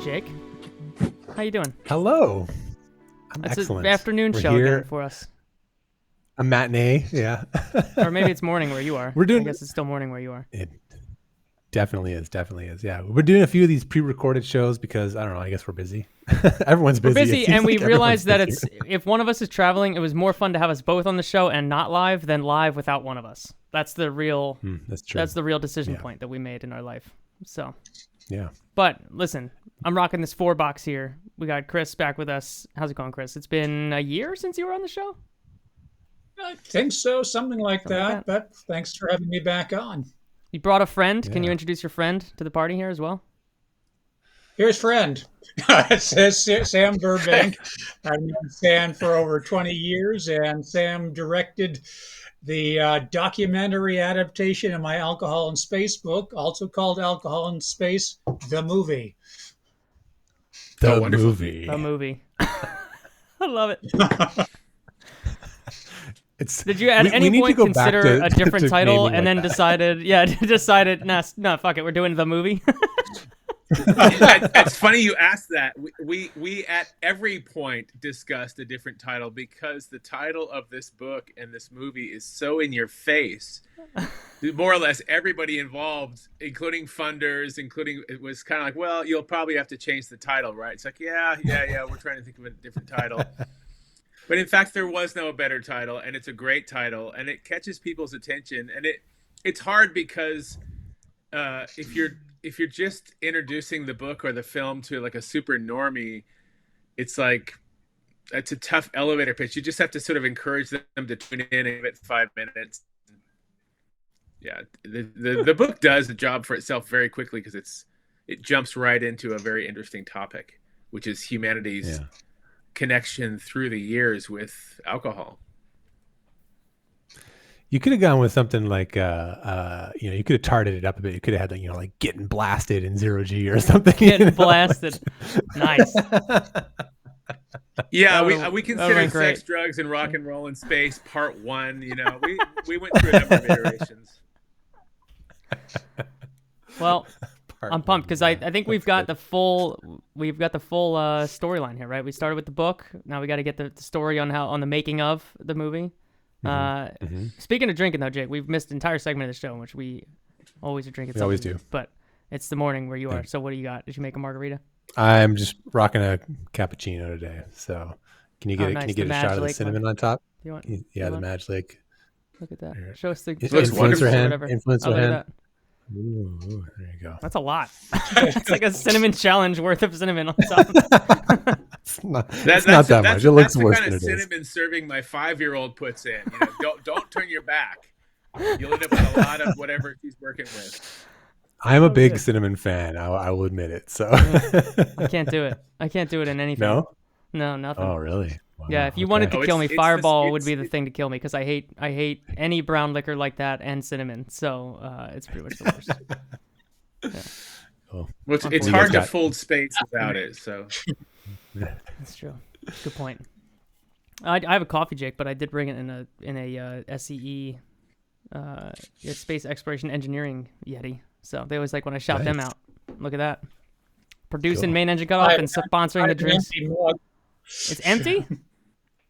Jake. How you doing? Hello. It's excellent. an afternoon We're show here. again for us. A matinee, yeah. Or maybe it's morning where you are. We're doing. I guess it's still morning where you are. It definitely is. Yeah, we're doing a few of these pre-recorded shows because I don't know. I guess we're busy. Everyone's busy. We're busy, and we realized that busy. if one of us is traveling, it was more fun to have us both on the show and not live than live without one of us. That's the real. That's true. That's the real decision point that we made in our life. So. Yeah. But listen, I'm rocking this 4-box here. We got Chris back with us. How's it going, Chris? It's been a year since you were on the show? I think so, something like that. But thanks for having me back on. You brought a friend. Yeah. Can you introduce your friend to the party here as well? Here's friend. It says Sam Burbank. I've known Sam for over 20 years, and Sam directed the documentary adaptation of my Alcohol in Space book, also called Alcohol in Space, the movie. The movie. The movie. I love it. Did you at any point consider a different title and then decided, no, fuck it, we're doing the movie? It's funny you asked that. We at every point discussed a different title because the title of this book and this movie is so in your face. More or less everybody involved, including funders, it was kind of like, well, you'll probably have to change the title, right? It's like, yeah, we're trying to think of a different title. But in fact, there was no better title, and it's a great title, and it catches people's attention. And it's hard because if you're just introducing the book or the film to like a super normie, it's a tough elevator pitch. You just have to sort of encourage them to tune in and give it 5 minutes. Yeah, the book does the job for itself very quickly because it jumps right into a very interesting topic, which is humanity's connection through the years with alcohol. You could have gone with something like, you could have tarted it up a bit. You could have had, like getting blasted in 0G or something. Getting blasted. Nice. Yeah, we considered sex, drugs, and rock and roll in space part 1. We went through a number of iterations. Well, I'm pumped because I think we've got the full storyline here, right? We started with the book. Now we got to get the story on the making of the movie. Speaking of drinking though, Jake, we've missed an entire segment of the show in which we always are drinking. We always do, but it's the morning where you are. So what do you got? Did you make a margarita? I'm just rocking a cappuccino today. So can you get nice. Can you get a shot of the cinnamon on top? Do you want? The Madge Lake. Look at that. Show us the influencer hand. Influencer hand. Ooh, there you go. That's a lot. It's like a cinnamon challenge worth of cinnamon on top. It's not that much. It looks worse than it is. That's the kind of cinnamon serving my 5-year-old puts in. Don't turn your back. You'll end up with a lot of whatever she's working with. I'm a big cinnamon fan. I will admit it. So I can't do it. I can't do it in anything. No, nothing. Oh, really? Wow. Yeah, if you wanted to kill me, Fireball would be the thing to kill me because I hate any brown liquor like that and cinnamon. So it's pretty much the worst. Yeah. Cool. Well, it's hard to fold space without it. So that's true. Good point. I have a coffee, Jake, but I did bring it in a SCE, Space Exploration Engineering Yeti. So they always like when I shout them out. Look at that. Producing main engine cutoff and sponsoring the drinks. It's empty?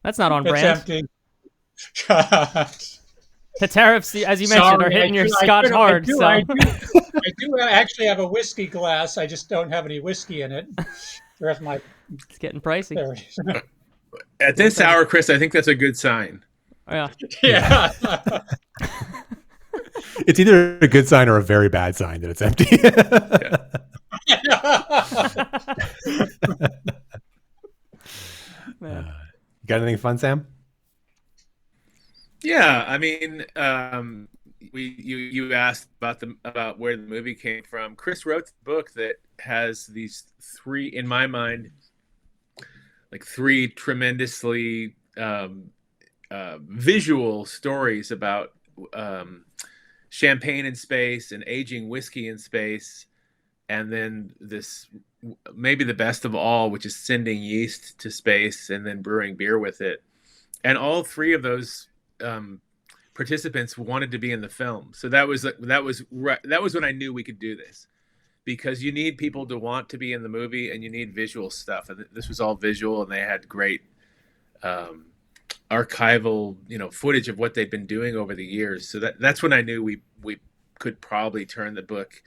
That's not on brand. It's empty. The tariffs, as you mentioned, are hitting your scotch hard. I do actually have a whiskey glass. I just don't have any whiskey in it. It's getting pricey. At this hour, Chris, I think that's a good sign. Yeah. It's either a good sign or a very bad sign that it's empty. You got anything fun, Sam? Yeah, I mean, you asked about where the movie came from. Chris wrote the book that has these 3, in my mind, like 3 tremendously visual stories about champagne in space and aging whiskey in space, and then this maybe the best of all, which is sending yeast to space and then brewing beer with it. And all 3 of those participants wanted to be in the film. So that was when I knew we could do this. because you need people to want to be in the movie, and you need visual stuff. And this was all visual, and they had great archival, footage of what they'd been doing over the years. So that's when I knew we could probably turn the book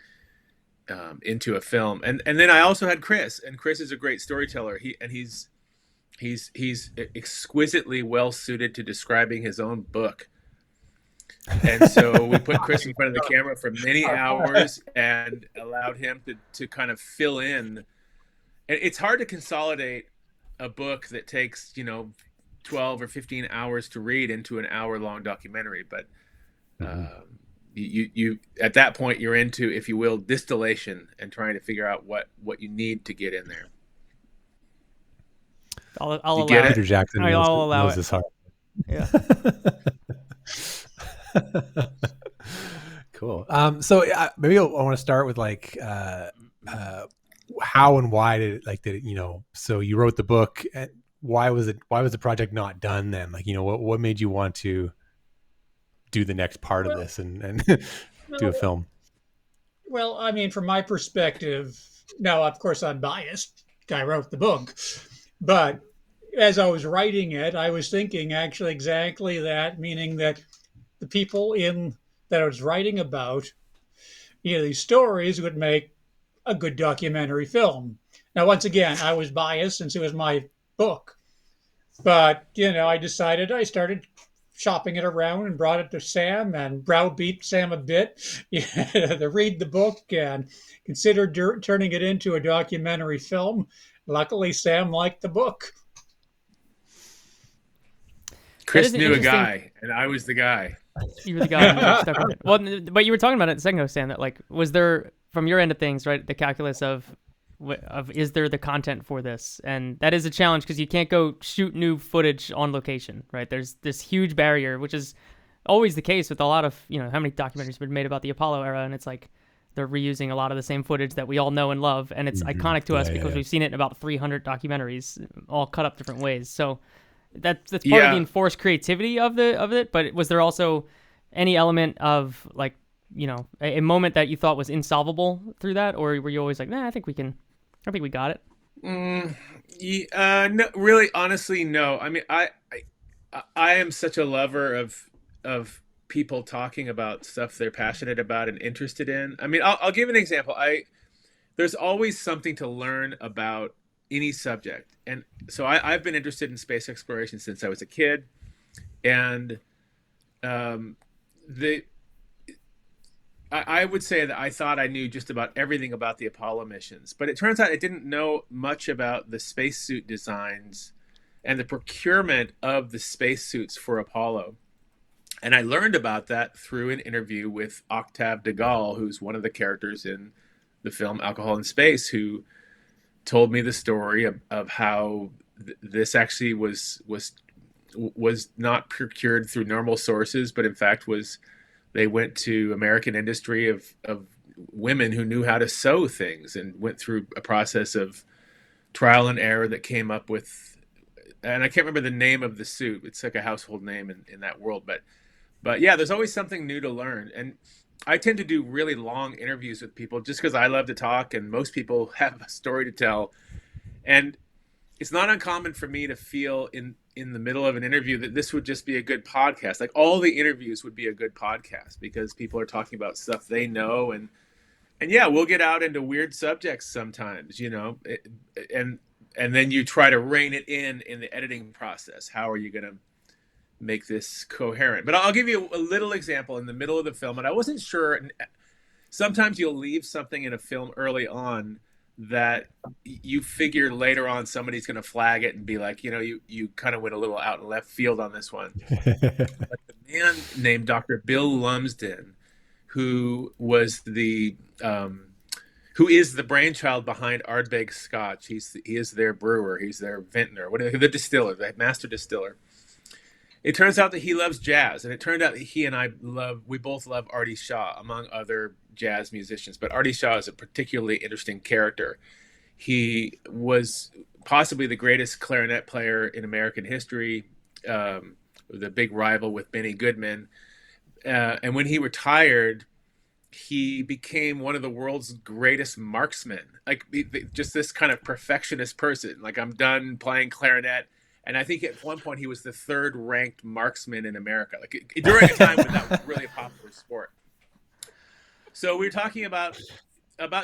into a film. And then I also had Chris, and Chris is a great storyteller. He's exquisitely well suited to describing his own book. And so we put Chris in front of the camera for many hours and allowed him to kind of fill in. And it's hard to consolidate a book that takes 12 or 15 hours to read into an hour-long documentary, but you at that point you're into, if you will, distillation and trying to figure out what you need to get in there. I'll allow get it. Peter Jackson I'll allow knows it. this hard. Yeah. Cool. So maybe I want to start with like how and why did it, so you wrote the book, and why was the project not done then? Like, what made you want to do the next part of this and do a film? Well, I mean, from my perspective, now, of course, I'm biased. I wrote the book. But as I was writing it, I was thinking actually exactly that, meaning that the people that I was writing about, these stories would make a good documentary film. Now, once again, I was biased since it was my book. But, I started shopping it around and brought it to Sam and browbeat Sam a bit to read the book and considered turning it into a documentary film. Luckily, Sam liked the book. Chris knew a guy, and I was the guy. You were the guy who stuck with it. Well, but you were talking about it a second ago, Sam, that like, was there, from your end of things, right, the calculus of is there the content for this? And that is a challenge because you can't go shoot new footage on location, right? There's this huge barrier, which is always the case with a lot of, how many documentaries have been made about the Apollo era, and it's like they're reusing a lot of the same footage that we all know and love, and it's iconic to us because we've seen it in about 300 documentaries, all cut up different ways. So that's part of the enforced creativity of it. But was there also any element of like, a moment that you thought was insolvable through that, or were you always like, nah, I think we got it? No, really, honestly, no. I mean, I am such a lover of people talking about stuff they're passionate about and interested in. I mean, I'll give an example. There's always something to learn about any subject, and so I've been interested in space exploration since I was a kid, and I would say that I thought I knew just about everything about the Apollo missions, but it turns out I didn't know much about the spacesuit designs and the procurement of the spacesuits for Apollo. And I learned about that through an interview with Octave de Gaulle, who's one of the characters in the film Alcohol in Space, who told me the story of how this actually was not procured through normal sources, but in fact they went to American industry of women who knew how to sew things and went through a process of trial and error that came up with, and I can't remember the name of the suit. It's like a household name in that world. But yeah, there's always something new to learn. And I tend to do really long interviews with people just because I love to talk, and most people have a story to tell. And it's not uncommon for me to feel in the middle of an interview that this would just be a good podcast. Like all the interviews would be a good podcast because people are talking about stuff they know. And yeah, we'll get out into weird subjects sometimes, and then you try to rein it in the editing process. How are you going to make this coherent? But I'll give you a little example in the middle of the film. And I wasn't sure. Sometimes you'll leave something in a film early on that you figure later on somebody's going to flag it and be like, you kind of went a little out in left field on this one. But the man named Dr. Bill Lumsden, who is the brainchild behind Ardbeg Scotch. He is their brewer. He's their vintner. The distiller, the master distiller. It turns out that he loves jazz, and it turned out that he and we both love Artie Shaw, among other jazz musicians. But Artie Shaw is a particularly interesting character. He was possibly the greatest clarinet player in American history, the big rival with Benny Goodman. And when he retired, he became one of the world's greatest marksmen. Like just this kind of perfectionist person. Like, I'm done playing clarinet. And I think at one point he was the 3rd ranked marksman in America, like during a time when that was really a popular sport. So we were talking about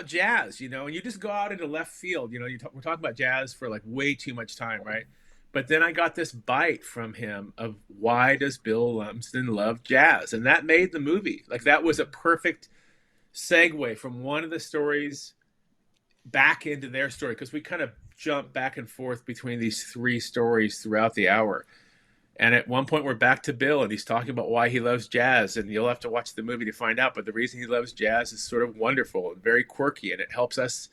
jazz, you know, and you just go out into left field. You know, we're talking about jazz for like way too much time, right? But then I got this bite from him of, why does Bill Lumsden love jazz? And that made the movie. Like, that was a perfect segue from one of the stories back into their story, because we kind of jump back and forth between these 3 stories throughout the hour. And at one point we're back to Bill, and he's talking about why he loves jazz, and you'll have to watch the movie to find out. But the reason he loves jazz is sort of wonderful and very quirky, and it helps us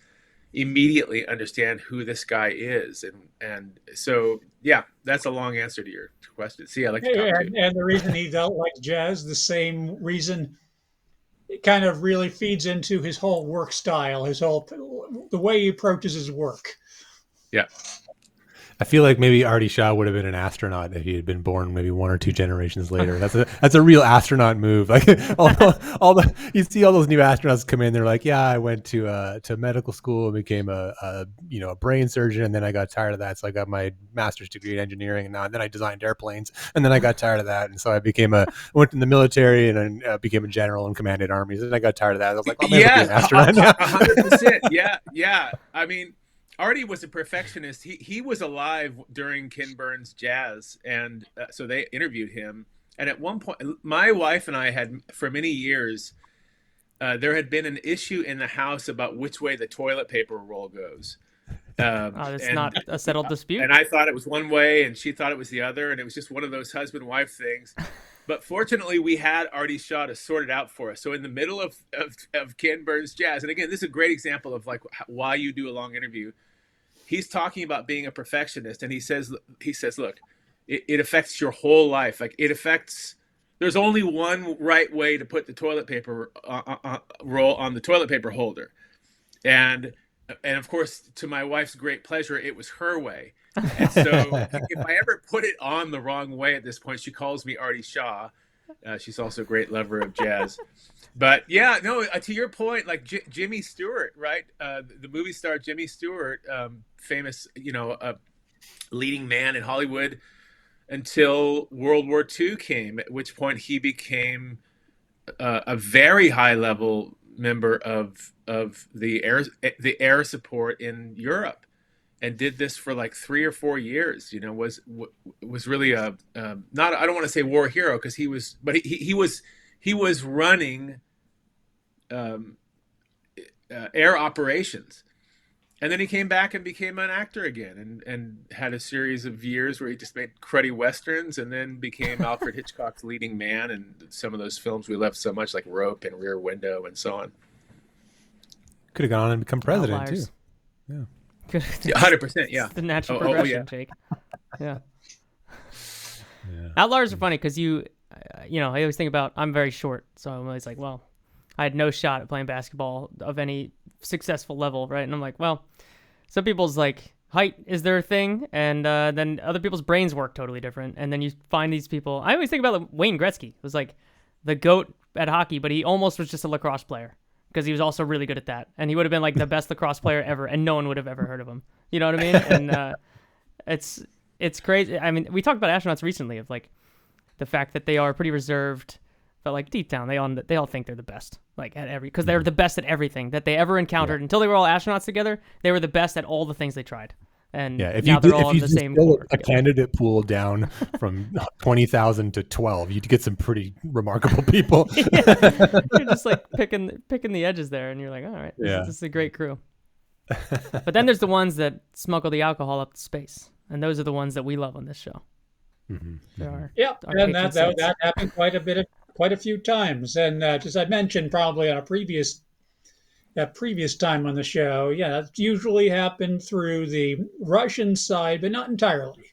immediately understand who this guy is. And so, yeah, that's a long answer to your question. See, I like to talk too. And the reason he don't like jazz, the same reason, it kind of really feeds into his whole work style, the way he approaches his work. Yeah. I feel like maybe Artie Shaw would have been an astronaut if he had been born maybe 1 or 2 generations later. That's a real astronaut move. Like you see all those new astronauts come in, they're like, yeah, I went to medical school and became a brain surgeon, and then I got tired of that, so I got my master's degree in engineering, and then I designed airplanes, and then I got tired of that, and so I went in the military and became a general and commanded armies, and I got tired of that. I was like, be an astronaut now. 100%. Yeah. I mean, Artie was a perfectionist. He was alive during Ken Burns' jazz, and so they interviewed him. And at one point, my wife and I had, for many years, there had been an issue in the house about which way the toilet paper roll goes. It's not a settled dispute. And I thought it was one way, and she thought it was the other, and it was just one of those husband-wife things. But fortunately, we had Artie Shaw to sort it out for us. So in the middle of Ken Burns' jazz, and again, this is a great example of like why you do a long interview. He's talking about being a perfectionist, and he says, look, it affects your whole life. Like, it affects. There's only one right way to put the toilet paper roll on the toilet paper holder, and of course, to my wife's great pleasure, it was her way. And so if I ever put it on the wrong way at this point, she calls me Artie Shaw. She's also a great lover of jazz. But yeah, no, to your point, like Jimmy Stewart, right? The movie star Jimmy Stewart, famous, leading man in Hollywood until World War II came, at which point he became a very high level member of the air support in Europe, and did this for like 3 or 4 years. Was really a not, I don't want to say war hero, because he was running air operations, and then he came back and became an actor again, and had a series of years where he just made cruddy westerns, and then became Alfred Hitchcock's leading man in some of those films we love so much, like Rope and Rear Window and so on. Could have gone on and become president too. Yeah. 100%. Yeah. It's the natural progression, Jake. Yeah. Outliers are funny because I always think about, I'm very short, so I'm always like, well, I had no shot at playing basketball of any successful level, right? And I'm like, well, some people's like height is their thing, and then other people's brains work totally different, and then you find these people. I always think about like Wayne Gretzky. It was like the GOAT at hockey, but he almost was just a lacrosse player, because he was also really good at that. And he would have been like the best lacrosse player ever, and no one would have ever heard of him. You know what I mean? And it's crazy. I mean, we talked about astronauts recently, of like the fact that they are pretty reserved, but like deep down, they all think they're the best, like because they're the best at everything that they ever encountered. Until they were all astronauts together, they were the best at all the things they tried. And if now you they're all in the same a candidate pool down from 20,000 to 12, you'd get some pretty remarkable people. You're just like picking the edges there, and you're like, all right, this is a great crew. But then there's the ones that smuggle the alcohol up to space, and those are the ones that we love on this show. Mm-hmm. And that happened quite a few times, and as I mentioned probably on a previous time on the show, it's usually happened through the Russian side, but not entirely.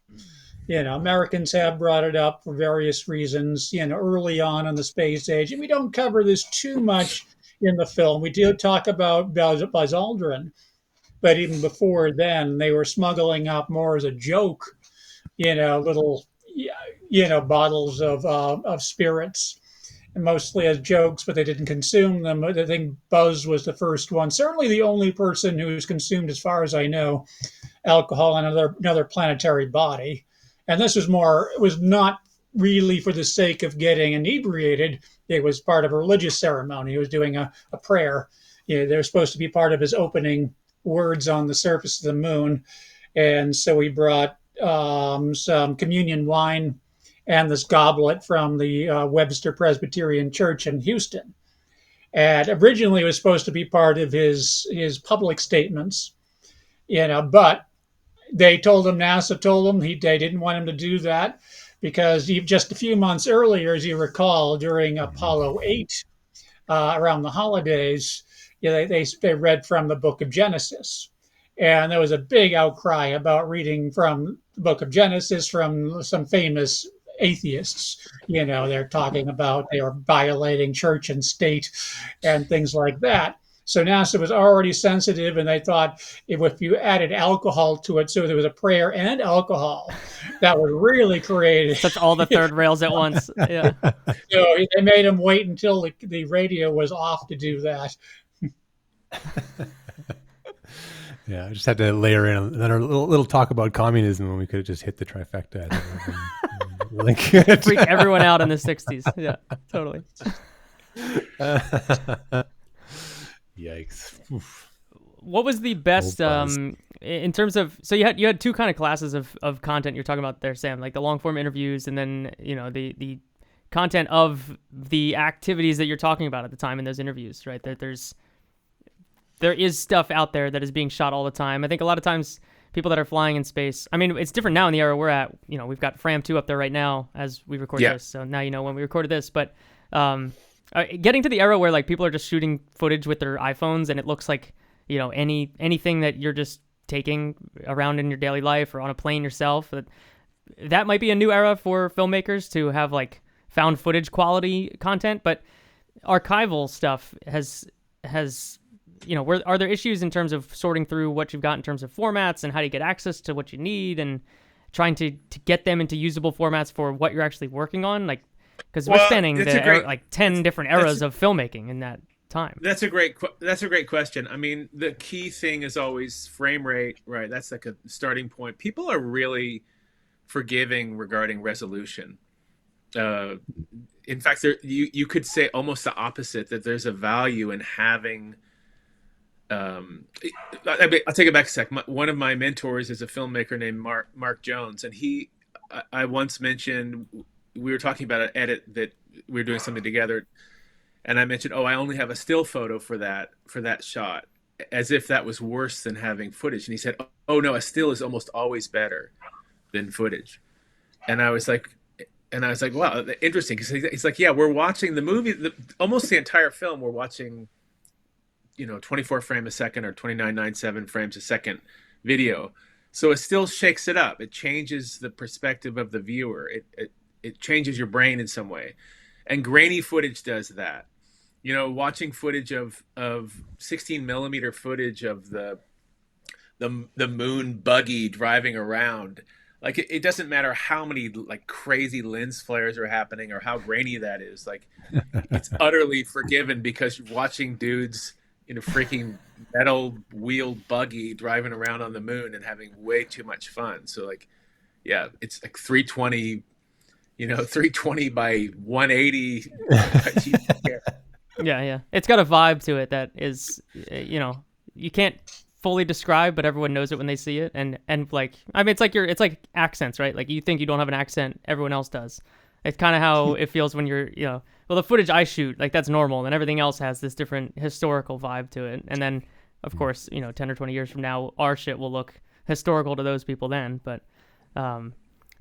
Americans have brought it up for various reasons, early on in the space age, and we don't cover this too much in the film. We do talk about Buzz Aldrin, but even before then, they were smuggling up more as a joke, little, bottles of spirits. mostly as jokes, but they didn't consume them. I think Buzz was the first one, certainly the only person who's consumed, as far as I know, alcohol in another planetary body. And this was more, it was not really for the sake of getting inebriated. It was part of a religious ceremony. He was doing a prayer. They're supposed to be part of his opening words on the surface of the moon. And so he brought some communion wine and this goblet from the Webster Presbyterian Church in Houston. And originally it was supposed to be part of his public statements, but NASA told him they didn't want him to do that because just a few months earlier, as you recall, during Apollo 8, around the holidays, they read from the book of Genesis. And there was a big outcry about reading from the book of Genesis from some famous atheists. They're talking about they are violating church and state and things like that. So NASA was already sensitive, and they thought if you added alcohol to it, so there was a prayer and alcohol, that would really create Touch all the third rails at once. Yeah. So they made him wait until the radio was off to do that. Yeah, I just had to layer in another little talk about communism when we could have just hit the trifecta. Really good. Freak everyone out in the 60s. Yeah, totally. Yikes. Oof. What was the best in terms of, so you had two kind of classes of content you're talking about there, Sam, like the long form interviews and then, the content of the activities that you're talking about at the time in those interviews, right? There is stuff out there that is being shot all the time. I think a lot of times people that are flying in space, I mean, it's different now in the era we're at. We've got Fram 2 up there right now as we record this. So now when we recorded this. But getting to the era where like people are just shooting footage with their iPhones and it looks like, anything that you're just taking around in your daily life or on a plane yourself, that might be a new era for filmmakers to have like found footage quality content. But archival stuff has are there issues in terms of sorting through what you've got in terms of formats and how do you get access to what you need and trying to get them into usable formats for what you're actually working on? Like, because we're spanning 10 different eras of filmmaking in that time. That's a great question. I mean, the key thing is always frame rate, right? That's like a starting point. People are really forgiving regarding resolution. In fact, you could say almost the opposite, that there's a value in having. I'll take it back a sec. One of my mentors is a filmmaker named Mark Jones, and I once mentioned, we were talking about an edit that we were doing something together, and I mentioned, I only have a still photo for that shot, as if that was worse than having footage. And he said, oh no, a still is almost always better than footage. And I was like, wow, interesting. Because he's like, yeah, we're watching the movie, almost the entire film. We're watching 24 frames a second or 29.97 frames a second video. So it still shakes it up. It changes the perspective of the viewer. It changes your brain in some way. And grainy footage does that. Watching footage of 16 millimeter footage of the moon buggy driving around. Like it doesn't matter how many like crazy lens flares are happening or how grainy that is. Like it's utterly forgiven because you're watching dudes in a freaking metal wheeled buggy driving around on the moon and having way too much fun. So like, yeah, it's like 320 by 180. Yeah. It's got a vibe to it that is, you can't fully describe, but everyone knows it when they see it. And like, I mean, it's like accents, right? Like you think you don't have an accent, everyone else does. It's kind of how it feels when you're, well, the footage I shoot, like that's normal, and everything else has this different historical vibe to it. And then, of course, 10 or 20 years from now, our shit will look historical to those people then. But I'm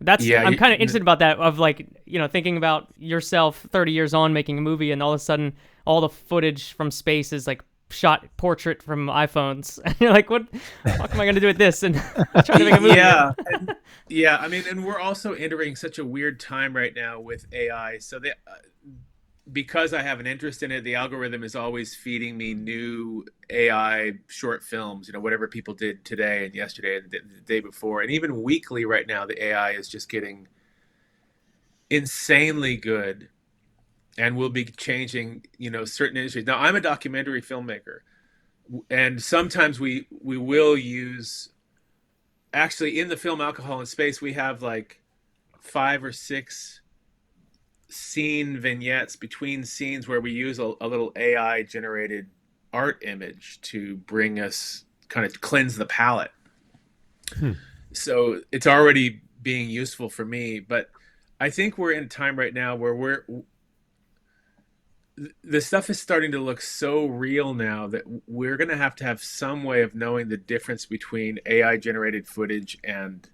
kind of interested about that, of like, thinking about yourself 30 years on making a movie, and all of a sudden, all the footage from space is like shot portrait from iPhones. And you're like, what am I going to do with this? And trying to make a movie. Yeah. I mean, and we're also entering such a weird time right now with AI. So because I have an interest in it, the algorithm is always feeding me new AI short films, whatever people did today and yesterday and the day before. And even weekly right now, the AI is just getting insanely good and will be changing, certain industries. Now, I'm a documentary filmmaker, and sometimes we will use, actually in the film Alcohol in Space, we have like 5 or 6 scene vignettes between scenes where we use a little AI generated art image to bring us, kind of cleanse the palette. So it's already being useful for me, but I think we're in a time right now where the stuff is starting to look so real now that we're going to have some way of knowing the difference between AI generated footage and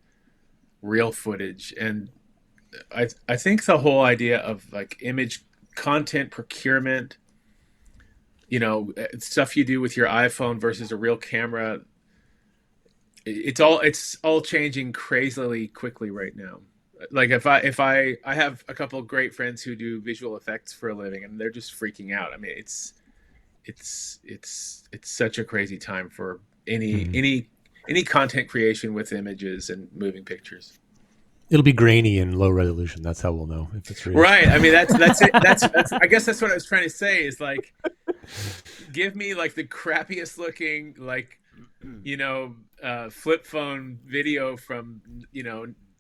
real footage. And I think the whole idea of like image content procurement, stuff you do with your iPhone versus a real camera, it's all changing crazily quickly right now. Like if I have a couple of great friends who do visual effects for a living, and they're just freaking out. I mean, it's such a crazy time for any content creation with images and moving pictures. It'll be grainy and low resolution. That's how we'll know if it's real. Right. I mean, that's it. That's I guess that's what I was trying to say is like, give me like the crappiest looking, like, flip phone video from,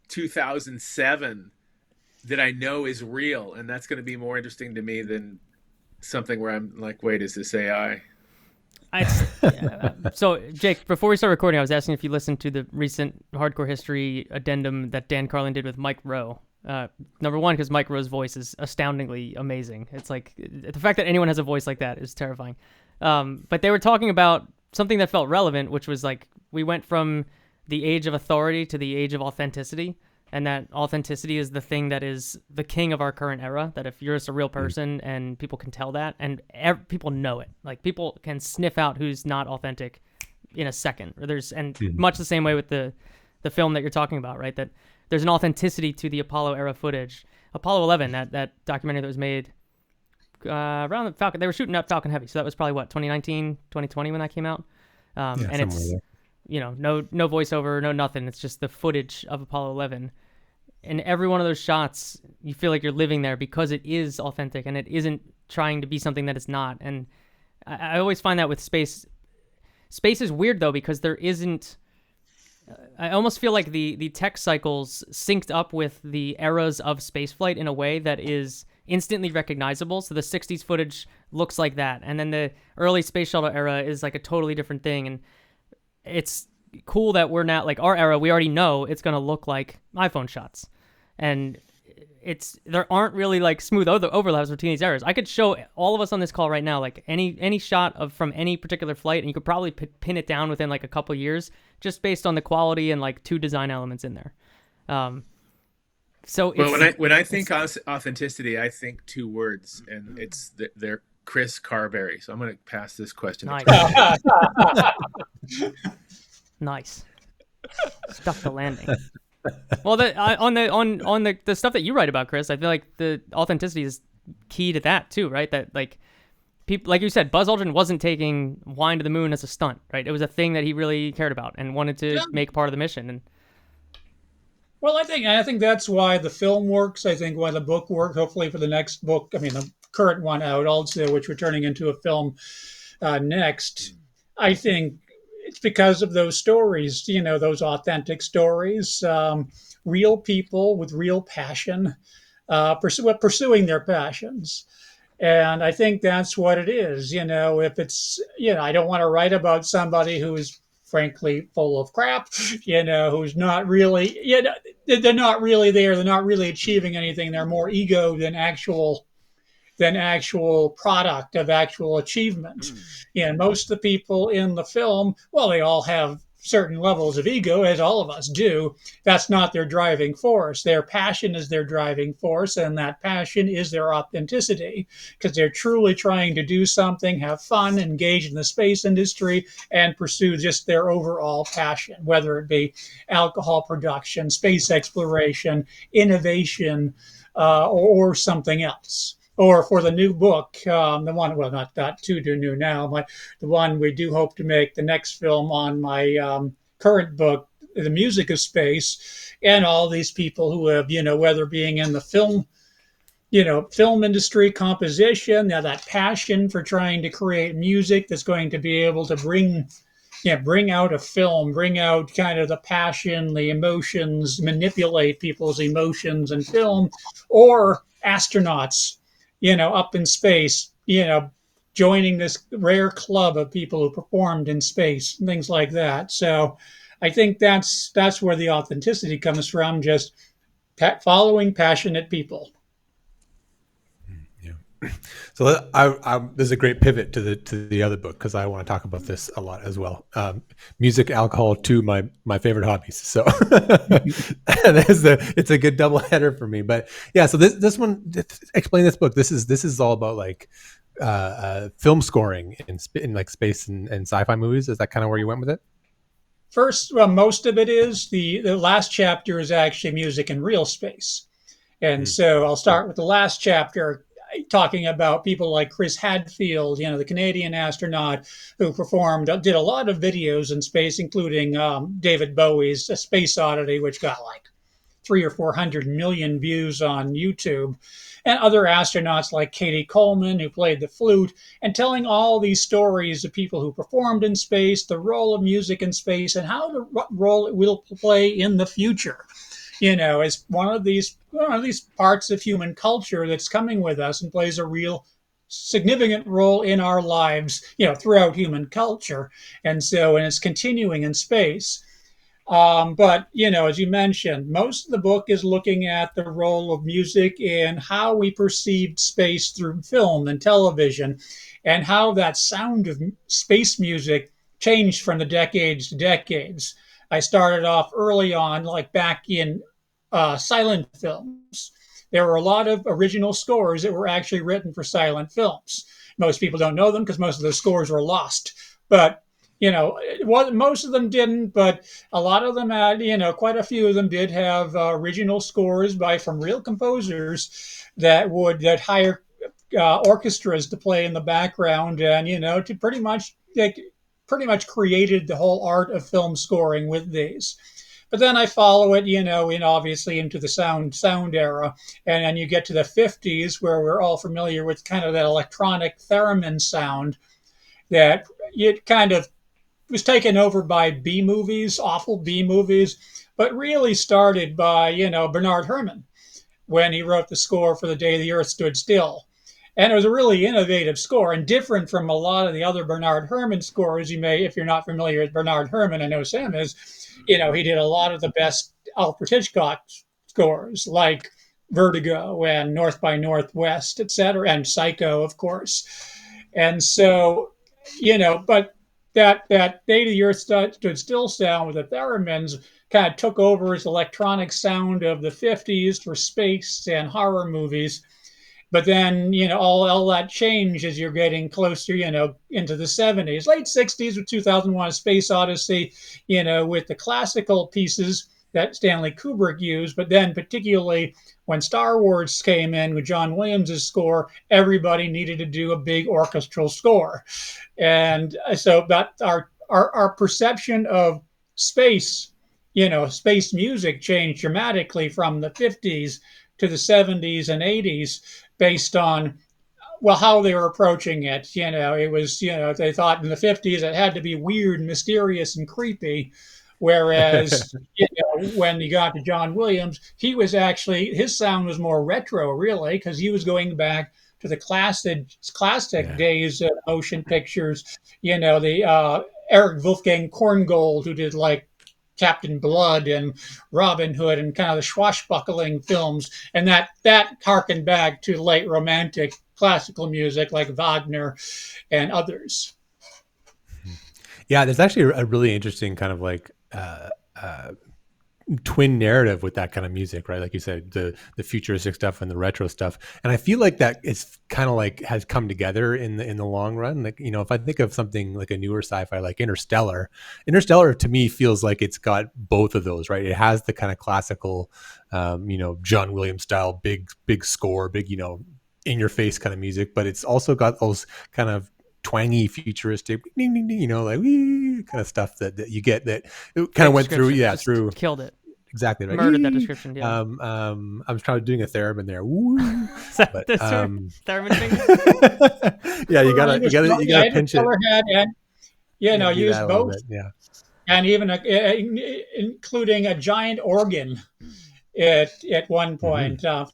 2007 that I know is real. And that's going to be more interesting to me than something where I'm like, wait, is this AI? So, Jake, before we start recording, I was asking if you listened to the recent Hardcore History addendum that Dan Carlin did with Mike Rowe. Number one, because Mike Rowe's voice is astoundingly amazing. It's like, the fact that anyone has a voice like that is terrifying. But they were talking about something that felt relevant, which was like, we went from the age of authority to the age of authenticity, and that authenticity is the thing that is the king of our current era, that if you're just a real person and people can tell that, and people know it, like people can sniff out who's not authentic in a second. Much the same way with the film that you're talking about, right? That there's an authenticity to the Apollo era footage. Apollo 11, that documentary that was made around the Falcon, they were shooting up Falcon Heavy, so that was probably 2019, 2020 when that came out. And it's there. No voiceover, no nothing. It's just the footage of Apollo 11. And every one of those shots, you feel like you're living there because it is authentic and it isn't trying to be something that it's not. And I always find that with space. Space is weird, though, because there isn't... I almost feel like the tech cycles synced up with the eras of spaceflight in a way that is instantly recognizable. So the 60s footage looks like that. And then the early space shuttle era is like a totally different thing. And it's cool that we're not, like, our era, we already know it's going to look like iPhone shots. And there aren't really like smooth overlaps between these eras. I could show all of us on this call right now, like any shot from any particular flight, and you could probably pin it down within like a couple years, just based on the quality and like 2 design elements in there. So when I think authenticity, I think 2 words, and they're Chris Carberry. So I'm going to pass this question. Nice. Nice. Stuck the landing. Well, on the stuff that you write about, Chris, I feel like the authenticity is key to that too, right? That like people, like you said, Buzz Aldrin wasn't taking Wine to the Moon as a stunt, right? It was a thing that he really cared about and wanted to make part of the mission. And well, I think that's why the film works. I think why the book works. Hopefully, for the next book, I mean, the current one out also, which we're turning into a film next. I think it's because of those stories, those authentic stories, real people with real passion, pursuing their passions. And I think that's what it is. If it's, I don't want to write about somebody who's frankly full of crap, who's not really, they're not really there. They're not really achieving anything. They're more ego than actual product of actual achievement. Most of the people in the film, well, they all have certain levels of ego, as all of us do. That's not their driving force. Their passion is their driving force, and that passion is their authenticity, because they're truly trying to do something, have fun, engage in the space industry, and pursue just their overall passion, whether it be alcohol production, space exploration, innovation, or something else. Or for the new book, the one, well, not too new now, but the one we do hope to make the next film on my current book, The Music of Space, and all these people who have, whether being in the film, film industry composition, that passion for trying to create music that's going to be able to bring out a film, bring out kind of the passion, the emotions, manipulate people's emotions in film, or astronauts, up in space, joining this rare club of people who performed in space, and things like that. So I think that's where the authenticity comes from, just following passionate people. So this is a great pivot to the other book, because I want to talk about this a lot as well. Music, alcohol, two my favorite hobbies. So it's a good double header for me. But yeah, so this one, explain this book. This is all about like film scoring in like space and sci-fi movies. Is that kind of where you went with it? First, well, most of it is. The last chapter is actually music in real space. And so I'll start with the last chapter, talking about people like Chris Hadfield, the Canadian astronaut who did a lot of videos in space, including David Bowie's A Space Oddity, which got like 300 or 400 million views on YouTube, and other astronauts like Katie Coleman, who played the flute, and telling all these stories of people who performed in space, the role of music in space, and what role it will play in the future. As one of these parts of human culture that's coming with us and plays a real significant role in our lives, throughout human culture. And it's continuing in space. But, as you mentioned, most of the book is looking at the role of music in how we perceived space through film and television, and how that sound of space music changed from the decades to decades. I started off early on, like back in silent films. There were a lot of original scores that were actually written for silent films. Most people don't know them because most of those scores were lost. But, most of them didn't, but a lot of them had, quite a few of them did have original scores from real composers that hire orchestras to play in the background, and, to pretty much created the whole art of film scoring with these. But then I follow it, obviously into the sound era. And then you get to the 50s, where we're all familiar with kind of that electronic theremin sound that it kind of was taken over by B movies, awful B movies, but really started by, Bernard Herrmann when he wrote the score for The Day the Earth Stood Still. And it was a really innovative score, and different from a lot of the other Bernard Herrmann scores. If you're not familiar with Bernard Herrmann, I know Sam is, he did a lot of the best Alfred Hitchcock scores, like Vertigo and North by Northwest, etc., and Psycho, of course. And so, but that Day the Earth Stood Still sound with the theremins kind of took over as electronic sound of the 50s for space and horror movies. But then, all that changed as you're getting closer, into the 70s, late 60s with 2001: A Space Odyssey, with the classical pieces that Stanley Kubrick used. But then particularly when Star Wars came in with John Williams' score, everybody needed to do a big orchestral score. And so that our perception of space, space music changed dramatically from the 50s to the 70s and 80s, based on, how they were approaching it. It was, they thought in the 50s it had to be weird, mysterious, and creepy. Whereas, when you got to John Williams, his sound was more retro, really, because he was going back to the classic days of motion pictures. The Eric Wolfgang Korngold, who did like Captain Blood and Robin Hood and kind of the swashbuckling films, and that harkened back to late romantic classical music like Wagner and others. Yeah, there's actually a really interesting kind of like twin narrative with that kind of music, right? Like you said, the futuristic stuff and the retro stuff, and I feel like that is kind of like has come together in the long run. Like, if I think of something like a newer sci-fi like Interstellar to me feels like it's got both of those, right? It has the kind of classical John Williams style big score, big in your face kind of music, but it's also got those kind of twangy, futuristic, ding, ding, ding, like kind of stuff that you get, that it kind of went through, through killed it. exactly right. Murdered that description. Yeah. I was trying to doing a theremin there. Woo. Is that But, the theremin finger? yeah, you gotta pinch it. Head and Do use that a little both, bit, yeah. and even including a giant organ at one point from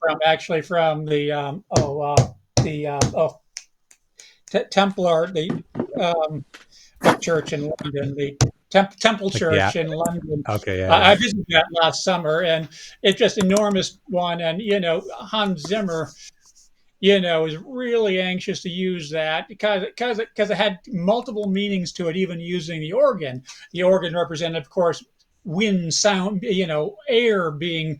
Templar church in London, the Temple Church in London. Okay, I visited that last summer, and it's just enormous one. And Hans Zimmer, is really anxious to use that because it had multiple meanings to it, even using the organ. The organ represented, of course, wind, sound, air being,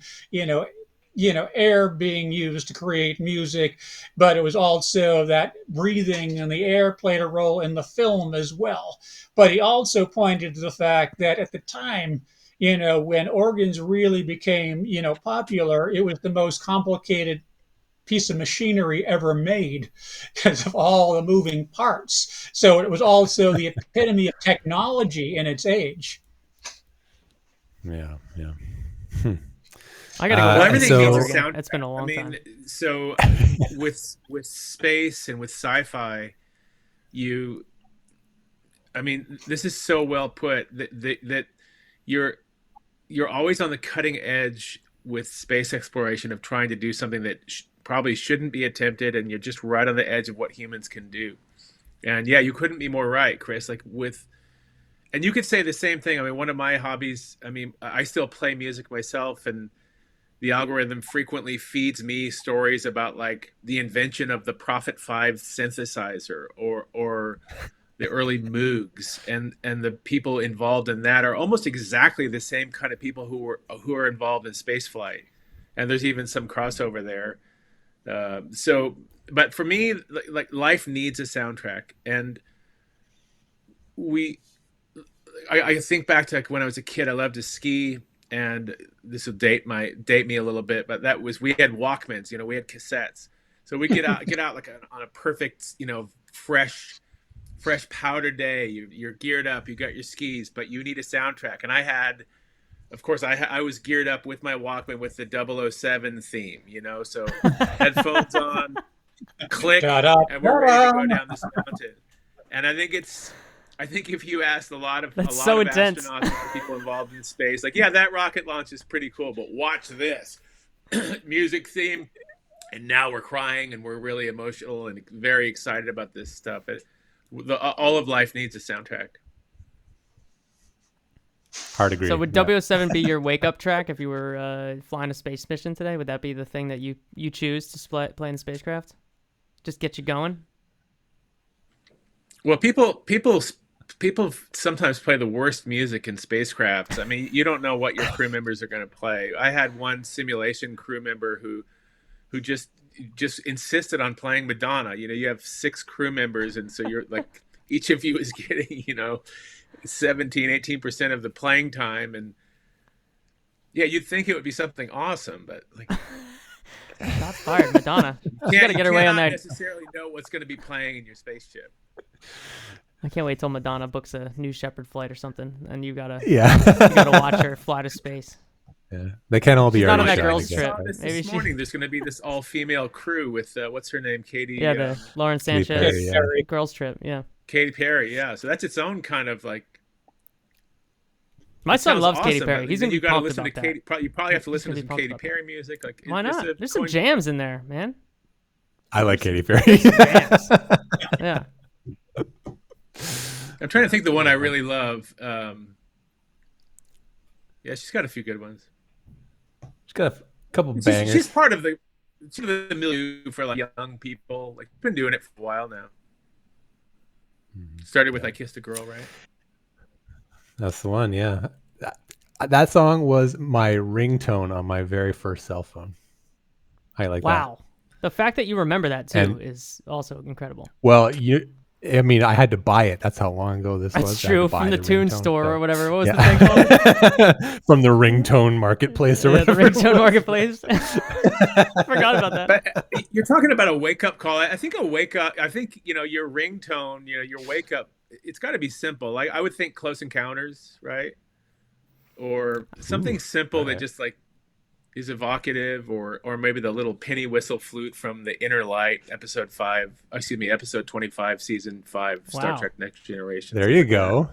air being used to create music, but it was also that breathing and the air played a role in the film as well. But he also pointed to the fact that at the time, when organs really became, popular, it was the most complicated piece of machinery ever made because of all the moving parts. So it was also the epitome of technology in its age. Yeah. I gotta go. Well, everything needs a sound. It's been a long time. So with space and with sci-fi, this is so well put that you're always on the cutting edge with space exploration of trying to do something that probably shouldn't be attempted, and you're just right on the edge of what humans can do. And yeah, you couldn't be more right, Chris. And you could say the same thing. I mean, one of my hobbies, I still play music myself, and the algorithm frequently feeds me stories about like the invention of the Prophet 5 synthesizer or the early Moogs, and the people involved in that are almost exactly the same kind of people who are involved in spaceflight. And there's even some crossover there. But for me, like life needs a soundtrack, and I think back to when I was a kid. I loved to ski, and this will date me a little bit, but we had Walkmans, we had cassettes, so we get out like on a perfect, fresh powder day. You're geared up, you got your skis, but you need a soundtrack. And I was geared up with my Walkman with the 007 theme, so headphones on, click, and we're ready to go down this mountain. And I think if you asked a lot of astronauts, a lot of people involved in space, like, yeah, that rocket launch is pretty cool, but watch this music theme, and now we're crying and we're really emotional and very excited about this stuff. All of life needs a soundtrack. Hard agree. So would 007 be your wake-up track if you were flying a space mission today? Would that be the thing that you choose to play in the spacecraft? Just get you going? Well, people sometimes play the worst music in spacecrafts. I mean, you don't know what your crew members are going to play. I had one simulation crew member who just insisted on playing Madonna. You have 6 crew members, and so you're like, each of you is getting 17-18% of the playing time, and yeah, you'd think it would be something awesome, but like, shots fired, Madonna. You gotta get her way on that. Necessarily know what's going to be playing in your spaceship. I can't wait till Madonna books a New Shepard flight or something, and you gotta watch her fly to space. Yeah, they can't all be. She's not on that shot, girls' trip. This morning, there's going to be this all-female crew with what's her name, Katie. Yeah, the Lauren Sanchez Perry, girls' trip. Yeah, Katy Perry. Yeah, so that's its own kind of like. My son loves awesome, Katy Perry. He's gonna be pumped about that. You probably have to listen to some Katy Perry music. Like, why not? There's some jams in there, man. I like Katy Perry. Yeah. I'm trying to think the one I really love. Yeah, she's got a few good ones. She's got a couple bangers. She's part of the milieu for like young people. Like, been doing it for a while now. Started with "I Kissed a Girl," right? That's the one. Yeah, that song was my ringtone on my very first cell phone. I like that. Wow, the fact that you remember that too is also incredible. Well, I had to buy it. That's how long ago this was. That's true. From the Tune Store or whatever. What was the thing called? From the Ringtone Marketplace or whatever. The Ringtone Marketplace. I forgot about that. But you're talking about a wake-up call. I think your ringtone, your wake-up, it's got to be simple. Like, I would think Close Encounters, right? or something simple that alright. just like is evocative, or maybe the little penny whistle flute from the Inner Light, episode 25, season 5, Star Wow. Trek Next Generation. There you go.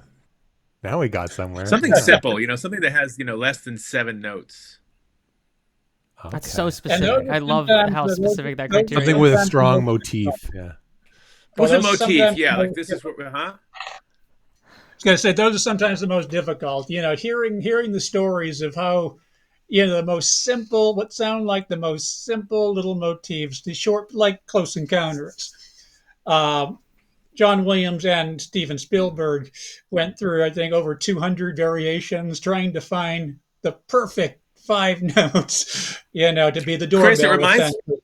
Now we got somewhere. Something simple, something that has, less than 7 notes. That's Okay. so specific. those I love sometimes how those- specific that those- criteria Something is. with a Sometimes strong those- motif. Yeah. What's Well, a those motif? sometimes- Yeah, like this is what, huh? I was going to say those are sometimes the most difficult. Hearing the stories of how, the most simple, what sound like the most simple little motifs, the short, like Close Encounters. John Williams and Steven Spielberg went through, I think, over 200 variations trying to find the perfect 5 notes, to be the doorbell. Chris, it reminds- essentially.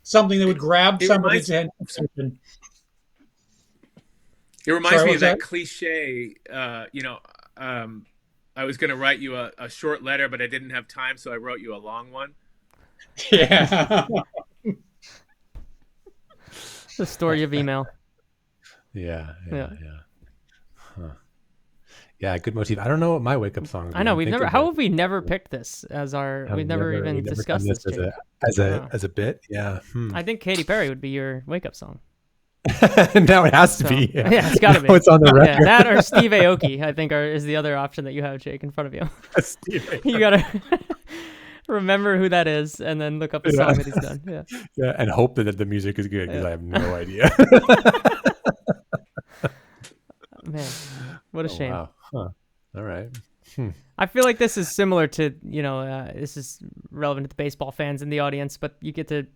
Something that would grab It somebody's reminds- attention. It reminds Sorry, me what of was that that? cliche, I was going to write you a short letter, but I didn't have time, so I wrote you a long one. Yeah. The story of email. Yeah. Yeah. Huh. Yeah, good motif. I don't know what my wake up song is. I know we've never. How have we never picked this as our? We've never even discussed this. Jake. as a bit. Yeah. I think Katy Perry would be your wake up song. Now it has to So, be. yeah, it's gotta be. Now it's on the Yeah, record. that or Steve Aoki, I think, is the other option that you have, Jake, in front of you. Steve. You gotta remember who that is, and then look up a song that he's done. Yeah. Yeah, and hope that the music is good because Yeah. I have no idea. Man, what a shame. Wow. Huh. All right. I feel like this is similar to, this is relevant to the baseball fans in the audience, but you get to,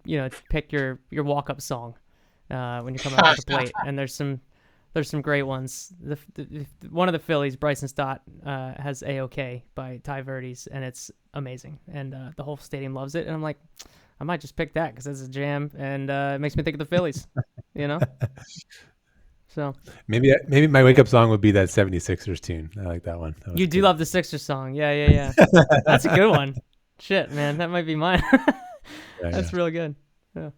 pick your walk-up song when you come out to the plate, and there's some great ones. One of the Phillies, Bryson Stott, has A-OK by Ty Verdes, and it's amazing, and the whole stadium loves it, and I'm like, I might just pick that because it's a jam, and it makes me think of the Phillies, So Maybe my wake up song would be that 76ers tune. I like that one. That was you do good. love the Sixers song. Yeah. That's a good one. Shit, man, that might be mine. Yeah, That's yeah. really good. Yeah.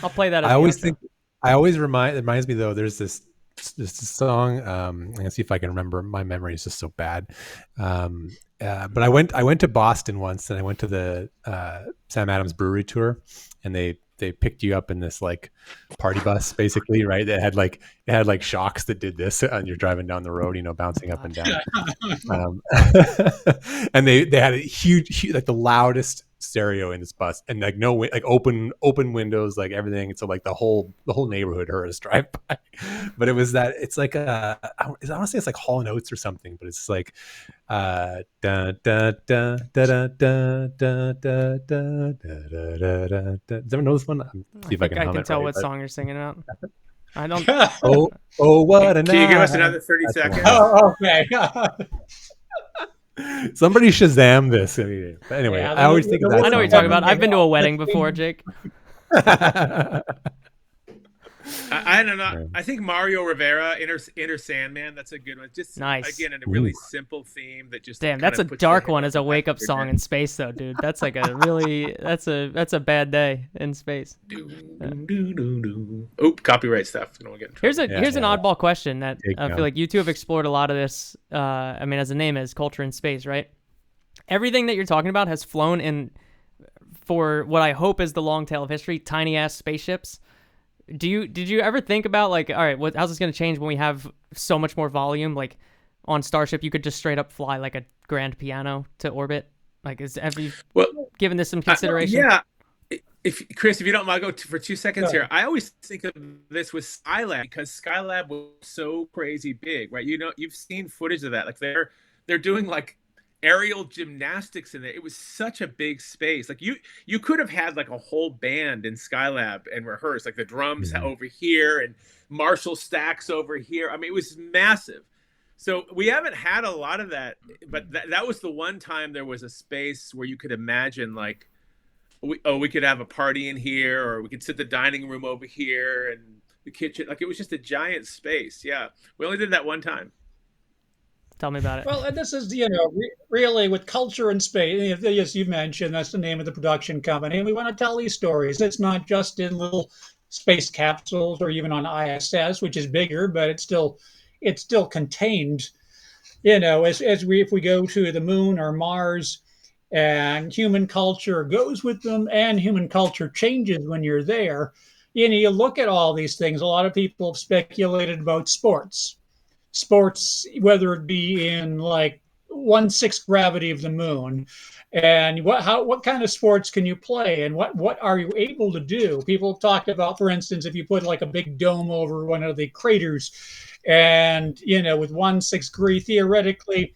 I'll play that. As I the always outro. think it reminds me though. There's this song. I'm gonna see if I can remember. My memory is just so bad. But I went to Boston once, and I went to the Sam Adams Brewery tour, and they picked you up in this like party bus, basically, right? It had like shocks that did this, and you're driving down the road, bouncing up and down. And they had a huge, like the loudest stereo in this bus, and like no way, like open windows, like everything. So like the whole neighborhood heard us drive by. But it was that it's like I want to say it's like Hall and Oates or something, but it's like da da da da da da da da da da da. Does anyone know this one? See if I can. I hum can it tell right, what but- song you're singing about. I don't. Oh, what a night! Can you give us another 30 That's the one. seconds? Oh, okay. Somebody Shazam this. But anyway, Yeah, I always think of that. I know what you're song. talking about. I've been to a wedding before, Jake. I don't know. Yeah. I think Mario Rivera, Inner Sandman. That's a good one. Just Nice. again, in a really Ooh. simple theme that just Damn, kinda that's a puts dark your one head as a on the wake back up of your song neck. in space, though, dude. That's like a really that's a bad day in space. Oop, copyright stuff. I don't want to get in trouble. Here's an oddball question that Take I feel down. like you two have explored a lot of this. I mean, as the name is, culture in space, right? Everything that you're talking about has flown in for what I hope is the long tail of history, tiny ass spaceships. Did you ever think about like, all right, how's this going to change when we have so much more volume? Like on Starship, you could just straight up fly like a grand piano to orbit. Like, have you Well, given this some consideration? yeah. If Chris, if you don't mind, go for 2 seconds here. I always think of this with Skylab because Skylab was so crazy big, right? You've seen footage of that. Like they're doing like aerial gymnastics in there. It was such a big space. Like you could have had like a whole band in Skylab and rehearse, like the drums over here and Marshall stacks over here. I mean, it was massive. So we haven't had a lot of that, but that was the one time there was a space where you could imagine like, we could have a party in here, or we could sit the dining room over here and the kitchen. Like it was just a giant space. Yeah, we only did that one time. Tell me about it. Well, and this is, really with culture and space, as you mentioned, that's the name of the production company. And we want to tell these stories. It's not just in little space capsules or even on ISS, which is bigger, but it's still contained if we go to the moon or Mars, and human culture goes with them, and human culture changes when you're there. You look at all these things. A lot of people have speculated about sports, whether it be in like 1/6 gravity of the moon, and what kind of sports can you play, and what are you able to do? People have talked about, for instance, if you put like a big dome over one of the craters, and with 1/6 degree, theoretically,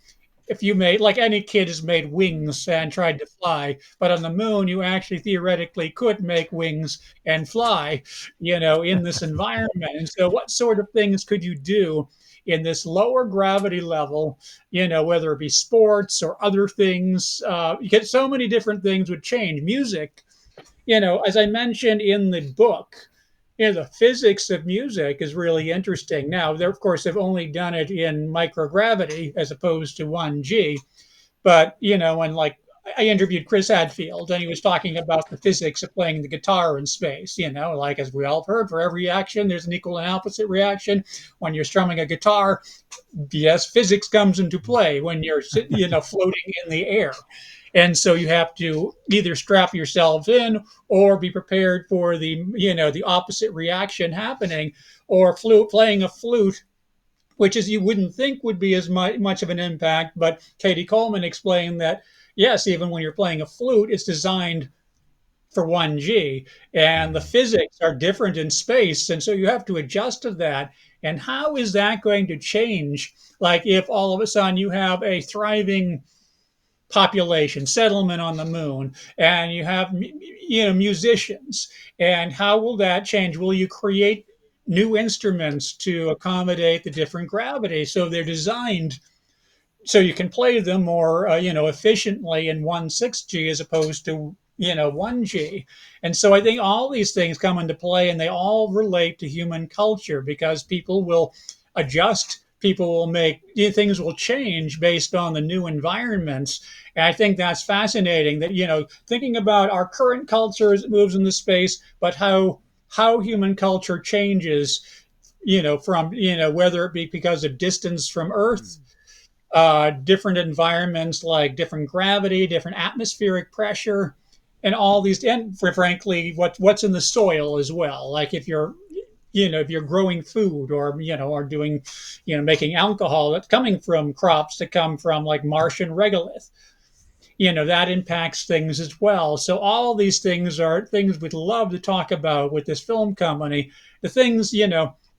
if you made, like, any kid has made wings and tried to fly, but on the moon you actually theoretically could make wings and fly, in this environment. And so what sort of things could you do in this lower gravity level, whether it be sports or other things? You get so many different things would change. Music, as I mentioned in the book, the physics of music is really interesting. Now, they of course have only done it in microgravity as opposed to 1G. But, when, like, I interviewed Chris Hadfield, and he was talking about the physics of playing the guitar in space. Like, as we all have heard, for every action, there's an equal and opposite reaction. When you're strumming a guitar, yes, physics comes into play when you're, floating in the air. And so you have to either strap yourselves in or be prepared for the opposite reaction happening, or playing a flute, which is, you wouldn't think would be as much of an impact. But Katie Coleman explained that, yes, even when you're playing a flute, it's designed for 1G, and the physics are different in space. And so you have to adjust to that. And how is that going to change? Like, if all of a sudden you have a thriving population settlement on the moon, and you have musicians, and how will that change? Will you create new instruments to accommodate the different gravity, so they're designed so you can play them more efficiently in 1/6G as opposed to 1G? And so I think all these things come into play, and they all relate to human culture, because people will adjust. People will things will change based on the new environments. And I think that's fascinating, that, thinking about our current culture as it moves into space, but how human culture changes, from, whether it be because of distance from Earth, different environments like different gravity, different atmospheric pressure, and all these, and frankly, what's in the soil as well. Like, if you're growing food, or doing, making alcohol that's coming from crops that come from, like, Martian regolith, that impacts things as well. So all these things are things we'd love to talk about with this film company. The things,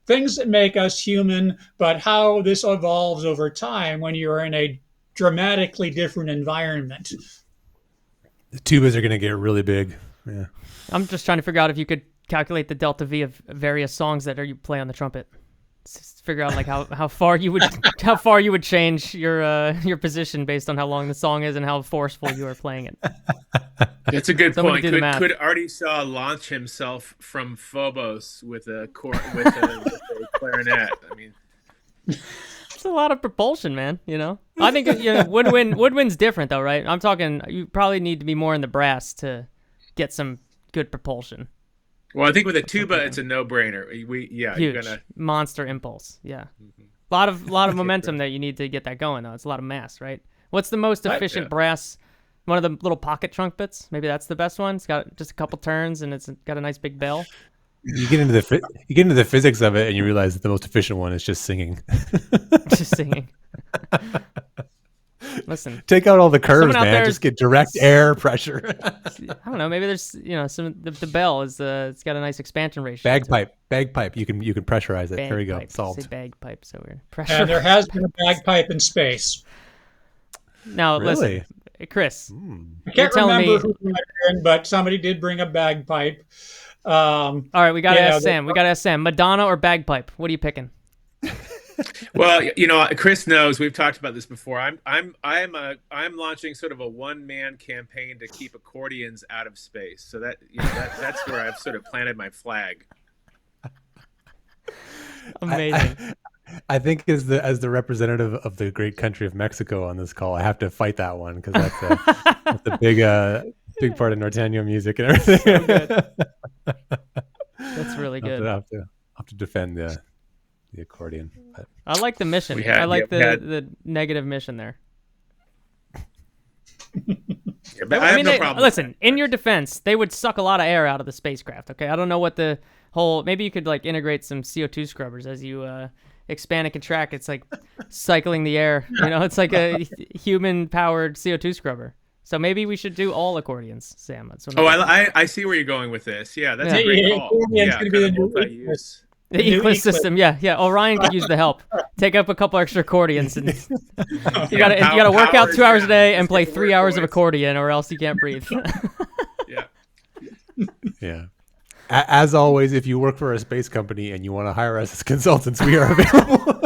things that make us human, but how this evolves over time when you're in a dramatically different environment. The tubas are going to get really big. Yeah. I'm just trying to figure out if you could calculate the delta V of various songs that you play on the trumpet. Just figure out, like, how far you would change your position based on how long the song is and how forceful you are playing it. That's a good Somebody point. Could Artie Shaw launch himself from Phobos with a clarinet? I mean, it's a lot of propulsion, man. I think woodwind's different though, right? I'm talking, you probably need to be more in the brass to get some good propulsion. Well, I think with a tuba, it's a no-brainer. Huge. You're gonna monster impulse. Yeah, a lot of momentum that you need to get that going though. It's a lot of mass, right? What's the most efficient brass? One of the little pocket trumpets. Maybe that's the best one. It's got just a couple turns and it's got a nice big bell. You get into the physics of it, and you realize that the most efficient one is just singing. Just singing. Listen, take out all the curves, man. Just get direct air pressure. I don't know. Maybe there's some the bell is it's got a nice expansion ratio. Bagpipe. You can pressurize it. There you go. Solved. Say bagpipe. So we're pressure. And there has been a bagpipe in space. Now really? Listen, Chris. I can't remember who might have been, but somebody did bring a bagpipe. All right, we gotta ask Sam. Madonna or bagpipe? What are you picking? Well, Chris knows, we've talked about this before. I'm launching sort of a one-man campaign to keep accordions out of space. So that's where I've sort of planted my flag. Amazing. I think as the representative of the great country of Mexico on this call, I have to fight that one, because that's a big part of Norteño music and everything. So good. That's really good. I'll have to defend the accordion. But I like the mission. We had- I like yeah, we had- the negative mission there. Yeah, but I have no problem. Listen, in your defense, they would suck a lot of air out of the spacecraft. Okay, I don't know what the whole. Maybe you could like integrate some CO2 scrubbers as you expand and contract. It's like cycling the air. You know, it's like a human-powered CO2 scrubber. So maybe we should do all accordions, Sam. That's what I'm thinking. I see where you're going with this. Yeah, that's Yeah. a great Yeah, call. accordion's Yeah, gonna be the kind of new multi-use. The New Eclipse Eclipse. system, yeah. Orion could use the help. Take up a couple extra accordions, and you Yeah, gotta work out powers, 2 hours a yeah, day just and play get the 3 hours of work accordion, or else you can't breathe. Yeah. yeah. As always, if you work for a space company and you want to hire us as consultants, we are available.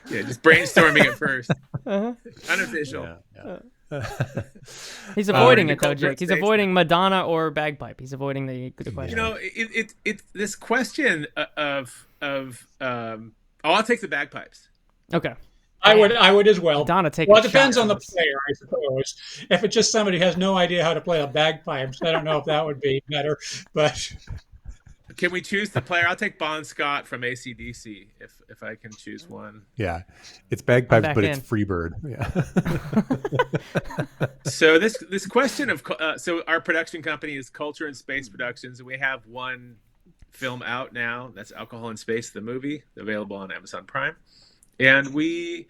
Yeah, just brainstorming at first. Uh-huh. Unofficial. Yeah. He's avoiding The it though, culprit Jake. He's space. avoiding Madonna or bagpipe. He's avoiding the question. You know, it this question of I'll take the bagpipes. Okay. I would as well. Madonna, take Well, a it depends shot on the on this. player, I suppose. If it's just somebody who has no idea how to play a bagpipes, I don't know if that would be better. But Can we choose the player? I'll take Bon Scott from AC/DC if I can choose one. Yeah. It's bagpipes, back but in. it's Freebird. Yeah. So this question of so our production company is Culture and Space Productions, and we have one film out now. That's Alcohol in Space, the movie, available on Amazon Prime, and we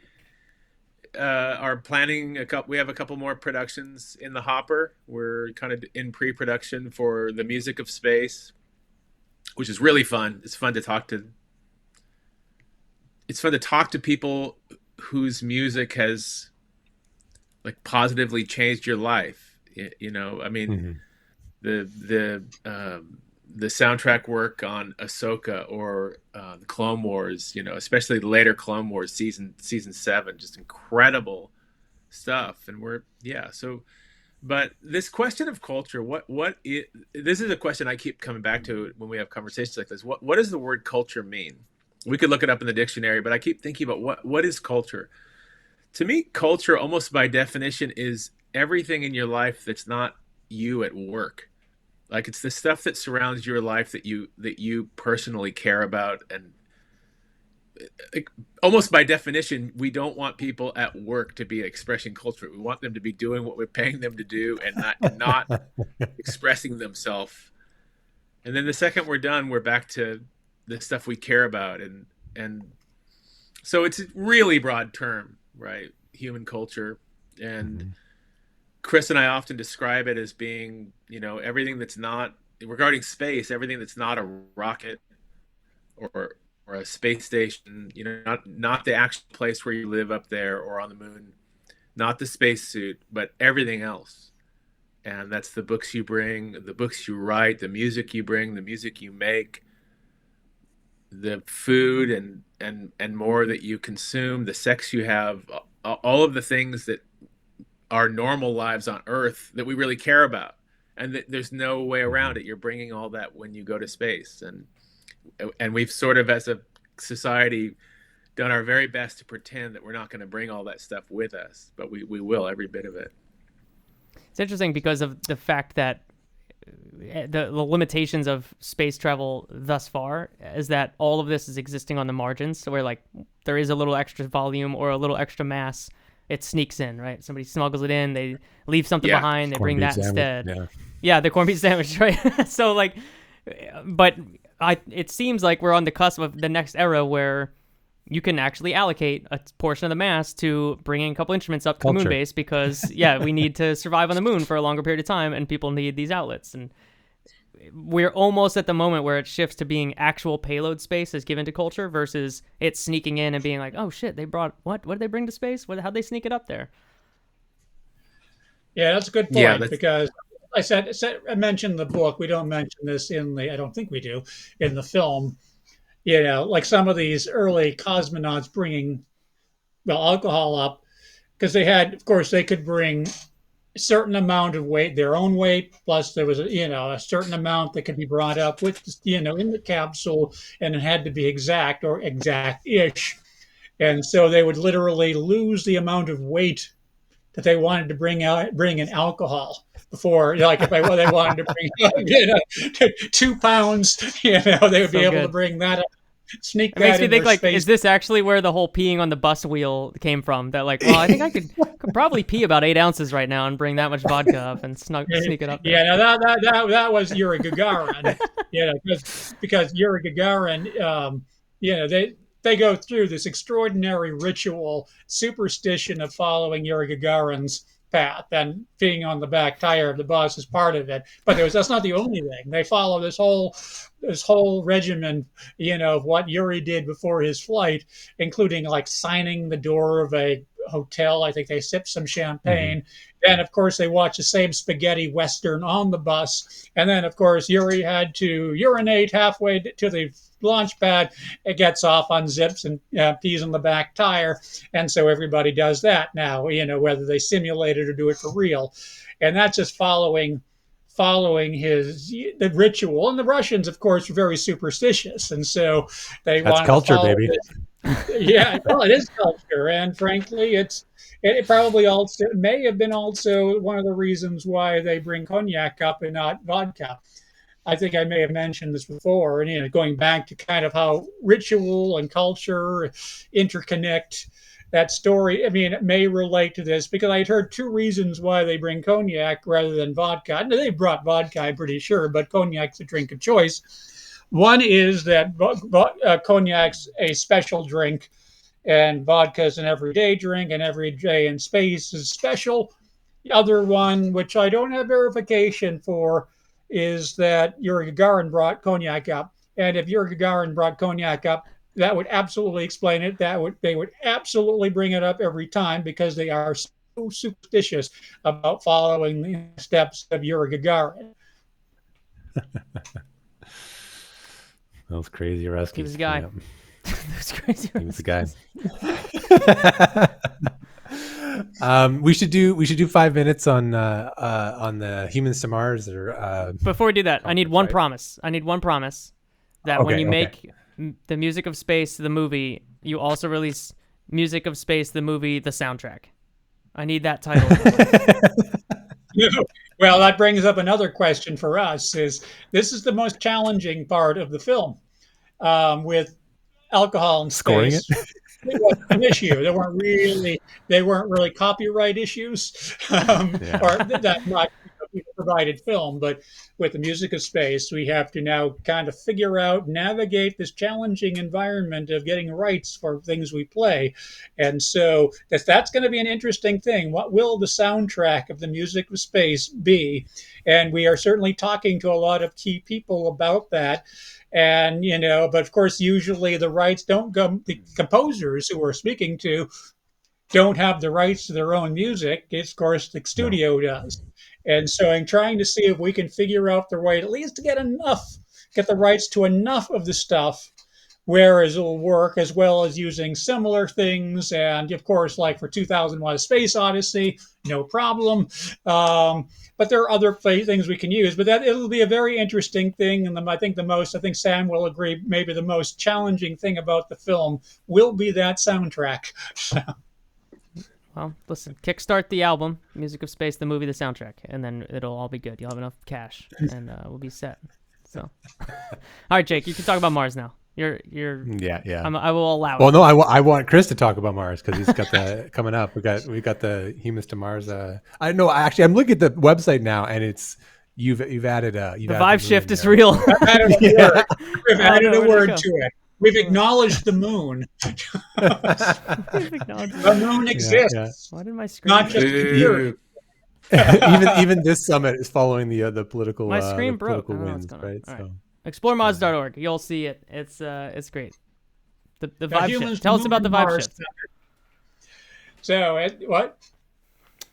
are planning we have a couple more productions in the hopper. We're kind of in pre-production for The Music of Space, which is really fun. It's fun to talk to. It's fun to talk to people whose music has like positively changed your life. You know, I mean, the soundtrack work on Ahsoka or the Clone Wars. You know, especially the later Clone Wars season 7, just incredible stuff. And so. But this question of culture, this is a question I keep coming back to when we have conversations like this. What does the word culture mean? We could look it up in the dictionary, but I keep thinking about what is culture? To me, culture, almost by definition, is everything in your life that's not you at work. Like it's the stuff that surrounds your life that you personally care about, and almost by definition, we don't want people at work to be expressing culture. We want them to be doing what we're paying them to do and not expressing themselves. And then the second we're done, we're back to the stuff we care about. And so it's a really broad term, right? Human culture. And Chris and I often describe it as being, you know, everything that's not, regarding space, everything that's not a rocket or a space station, you know, not the actual place where you live up there or on the moon, not the spacesuit, but everything else. And that's the books you bring, the books you write, the music you bring, the music you make, the food and more that you consume, the sex you have, all of the things that are normal lives on Earth that we really care about. And that there's no way around it. You're bringing all that when you go to space. And we've sort of, as a society, done our very best to pretend that we're not going to bring all that stuff with us, but we will, every bit of it. It's interesting because of the fact that the limitations of space travel thus far is that all of this is existing on the margins. So where like there is a little extra volume or a little extra mass, it sneaks in, right? Somebody smuggles it in, they leave something behind, they bring that instead. Yeah, the corned beef sandwich, right? So like, but it seems like we're on the cusp of the next era where you can actually allocate a portion of the mass to bringing a couple instruments up to the moon base because, we need to survive on the moon for a longer period of time and people need these outlets. And we're almost at the moment where it shifts to being actual payload space is given to culture versus it sneaking in and being like, oh shit, they brought, what did they bring to space? How'd they sneak it up there? yeah, that's a good point Yeah, because I mentioned the book. We don't mention this I don't think we do, in the film. You know, like some of these early cosmonauts bringing, alcohol up because of course, they could bring a certain amount of weight, their own weight, plus there was a certain amount that could be brought up with, in the capsule, and it had to be exact or exact-ish. And so they would literally lose the amount of weight that they wanted to bring in alcohol before, like if they wanted to bring 2 pounds, they would be able to bring that up. Sneak it makes that me in think their like, space. is this actually where the whole peeing on the bus wheel came from? That like, well, I think I could probably pee about 8 ounces right now and bring that much vodka up and sneak it up there. Yeah, no, that was Yuri Gagarin. Because Yuri Gagarin, they go through this extraordinary ritual superstition of following Yuri Gagarin's path, and peeing on the back tire of the bus is part of it. But that's not the only thing. They follow this whole regimen, of what Yuri did before his flight, including like signing the door of a hotel. I think they sipped some champagne. Then, of course, they watched the same spaghetti western on the bus. And then, of course, Yuri had to urinate halfway to the launch pad. It gets off, unzips, and pees on the back tire. And so everybody does that now, whether they simulate it or do it for real. And that's just following the ritual. And the Russians, of course, were very superstitious. And so they That's wanted culture, to follow baby. Yeah, well, it is culture. And frankly, it probably also may have been also one of the reasons why they bring cognac up and not vodka. I think I may have mentioned this before, and going back to kind of how ritual and culture interconnect that story. I mean, it may relate to this because I'd heard 2 reasons why they bring cognac rather than vodka. They brought vodka, I'm pretty sure, but cognac's a drink of choice. One is that cognac's a special drink, and vodka is an everyday drink, and every day in space is special. The other one, which I don't have verification for, is that Yuri Gagarin brought cognac up. And if Yuri Gagarin brought cognac up, that would absolutely explain it. They would absolutely bring it up every time because they are so superstitious about following the steps of Yuri Gagarin. Those crazy rescues. He was the guy. Those crazy. He was the guy. We should do 5 minutes on the Humans to Mars, or before we do that, I need one promise. I need one promise that when you make the Music of Space the movie, you also release Music of Space the movie the soundtrack. I need that title. Well, that brings up another question for us. This is the most challenging part of the film, with alcohol in scoring space. it. It was an issue. They weren't really copyright issues, or that not provided film. But with the Music of Space, we have to now kind of navigate this challenging environment of getting rights for things we play. And so that's going to be an interesting thing. What will the soundtrack of the Music of Space be? And we are certainly talking to a lot of key people about that. And, but of course, usually the rights don't go, the composers who we're speaking to don't have the rights to their own music. It's, of course, the studio does. And so I'm trying to see if we can figure out the right, at least to get the rights to enough of the stuff, whereas it'll work, as well as using similar things. And of course, like for 2001: A Space Odyssey, no problem. But there are other things we can use. But it'll be a very interesting thing. And I think Sam will agree, maybe the most challenging thing about the film will be that soundtrack. Well, listen, kickstart the album, Music of Space, the movie, the soundtrack, and then it'll all be good. You'll have enough cash, and we'll be set. So, all right, Jake, you can talk about Mars now. You're Yeah. I will allow it. Well, no, I want Chris to talk about Mars because he's got the coming up. We got the Humans to Mars. I know. Actually, I'm looking at the website now, and it's you've added the vibe shift is real. We've added a word to it. We've acknowledged the moon. The moon exists. Yeah. Why did my screen? Not just the Earth. even this summit is following the political. My screen the broke. political I don't know what's winds, going on. right? All So. right. ExploreMods.org. You'll see it. It's great. The vibe Humans shift. Tell us about the vibe Mars shift. So what?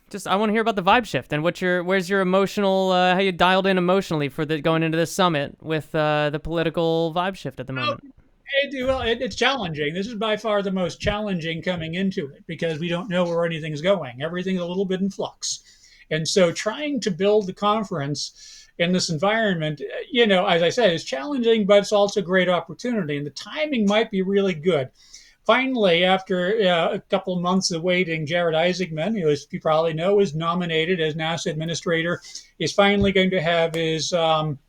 Just I want to hear about the vibe shift and where's your emotional how you dialed in emotionally for going into this summit with the political vibe shift at the moment. It's challenging. This is by far the most challenging coming into it because we don't know where anything's going. Everything's a little bit in flux. And so trying to build the conference in this environment, as I said, is challenging, but it's also a great opportunity. And the timing might be really good. finally, after a couple months of waiting, Jared Isaacman, who, as you probably know, is nominated as NASA administrator, is finally going to have his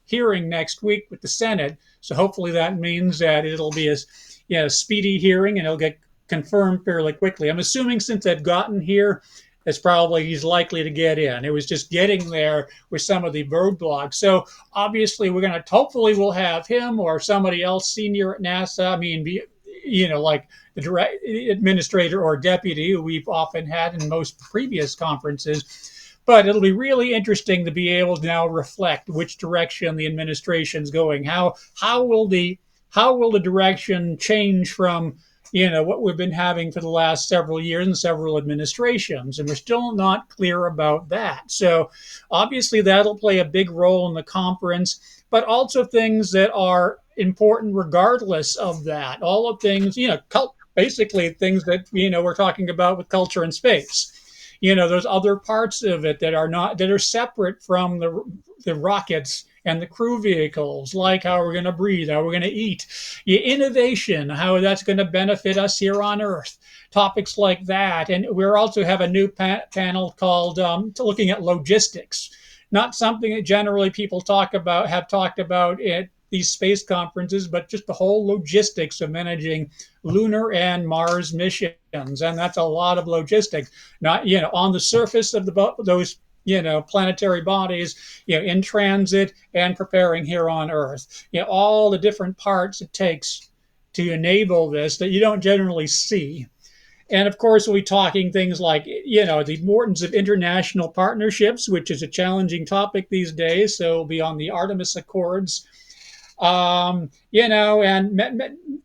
hearing next week with the Senate. So hopefully that means that it'll be a speedy hearing and it'll get confirmed fairly quickly. I'm assuming since they've gotten here, it's probably he's likely to get in. It was just getting there with some of the roadblocks. So obviously hopefully we'll have him or somebody else senior at NASA. I mean, like the direct administrator or deputy who we've often had in most previous conferences. But it'll be really interesting to be able to now reflect which direction the administration's going. How will the direction change from what we've been having for the last several years and several administrations, and we're still not clear about that. So obviously that'll play a big role in the conference, but also things that are important regardless of that. All of things, basically things that we're talking about with culture and space. There's other parts of it that are separate from the rockets and the crew vehicles, like how we're going to breathe, how we're going to eat, innovation, how that's going to benefit us here on Earth, topics like that. And we also have a new panel called looking at logistics, not something that generally people have talked about at these space conferences, but just the whole logistics of managing lunar and Mars missions. And that's a lot of logistics, not, on the surface of those planetary bodies, in transit and preparing here on Earth. All the different parts it takes to enable this that you don't generally see. And of course, we'll be talking things like, the importance of international partnerships, which is a challenging topic these days. So it'll be on the Artemis Accords, and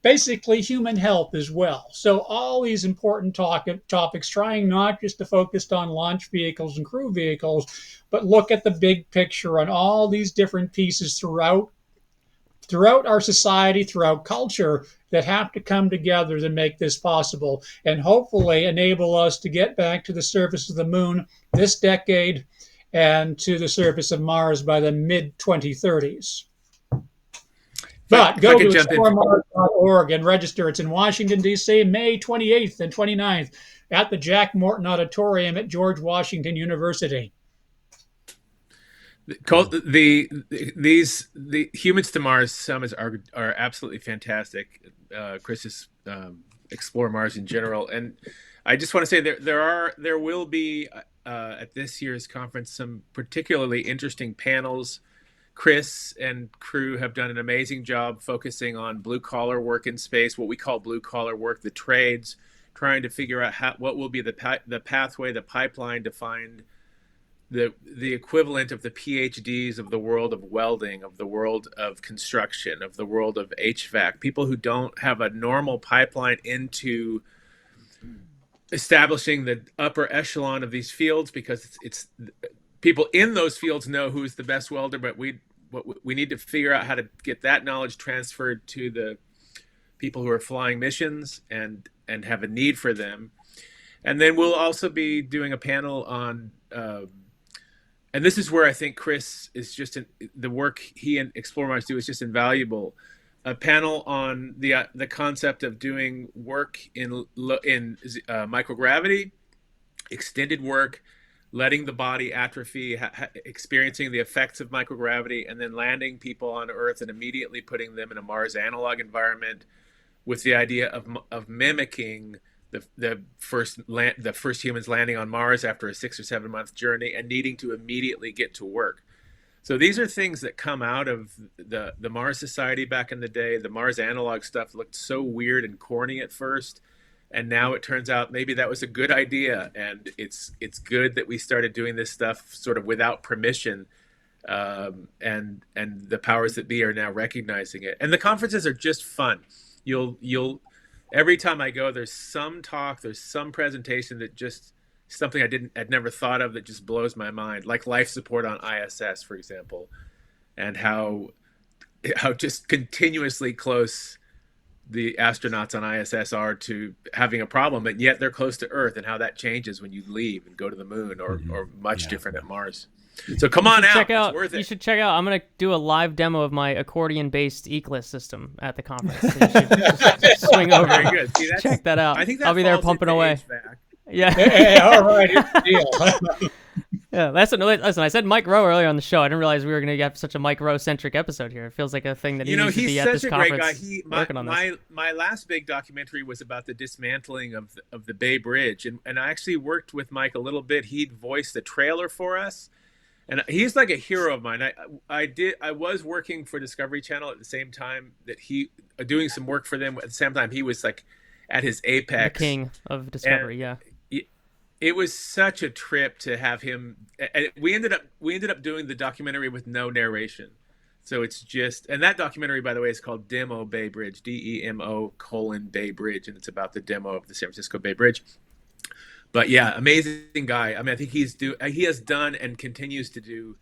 basically human health as well. So all these important topics, trying not just to focus on launch vehicles and crew vehicles, but look at the big picture on all these different pieces throughout our society, throughout culture, that have to come together to make this possible and hopefully enable us to get back to the surface of the moon this decade and to the surface of Mars by the mid-2030s. But go to exploremars.org and register. It's in Washington, D.C., May 28th and 29th at the Jack Morton Auditorium at George Washington University. The Humans to Mars summits are absolutely fantastic. Chris's Explore Mars in general, and I just want to say there will be at this year's conference some particularly interesting panels. Chris and crew have done an amazing job focusing on blue-collar work in space, what we call blue-collar work, the trades, trying to figure out what will be the pathway, the pipeline to find the equivalent of the PhDs of the world of welding, of the world of construction, of the world of HVAC, people who don't have a normal pipeline into establishing the upper echelon of these fields, because it's people in those fields know who's the best welder, but we need to figure out how to get that knowledge transferred to the people who are flying missions and have a need for them. And then we'll also be doing a panel on, and this is where I think Chris is the work he and Explore Mars do is just invaluable. A panel on the concept of doing work in microgravity, extended work, letting the body atrophy, experiencing the effects of microgravity, and then landing people on Earth and immediately putting them in a Mars analog environment with the idea of mimicking the first humans landing on Mars after a 6 or 7 month journey and needing to immediately get to work. So these are things that come out of the Mars Society back in the day. The Mars analog stuff looked so weird and corny at first, and now it turns out maybe that was a good idea, and it's good that we started doing this stuff sort of without permission, and the powers that be are now recognizing it. And the conferences are just fun. You'll every time I go, there's some talk, there's some presentation that just something I'd never thought of that just blows my mind, like life support on ISS, for example, and how just continuously close the astronauts on ISS are to having a problem, and yet they're close to Earth, and how that changes when you leave and go to the moon, or much different at Mars. So come on out. Check out. It's worth You it. should check out. I'm gonna do a live demo of my accordion-based ECLSS system at the conference. So you should just swing over. Very good. See, that's, Check that out. I think that I'll be there falls pumping into away. HVAC. Yeah. Hey, all right, it's a deal. Yeah, listen, I said Mike Rowe earlier on the show. I didn't realize we were going to have such a Mike Rowe-centric episode here. It feels like a thing that he needs to He's be at such this a great guy. conference working on this. My last big documentary was about the dismantling of the Bay Bridge, and I actually worked with Mike a little bit. He'd voiced the trailer for us, and he's like a hero of mine. I was working for Discovery Channel at the same time that doing some work for them. At the same time, he was like at his apex, The king of Discovery, yeah. It was such a trip to have him. And we ended up doing the documentary with no narration. So it's just, and that documentary, by the way, is called Demo Bay Bridge, DEMO: Bay Bridge, and it's about the demo of the San Francisco Bay Bridge. But yeah, amazing guy. I mean, I think he has done and continues to do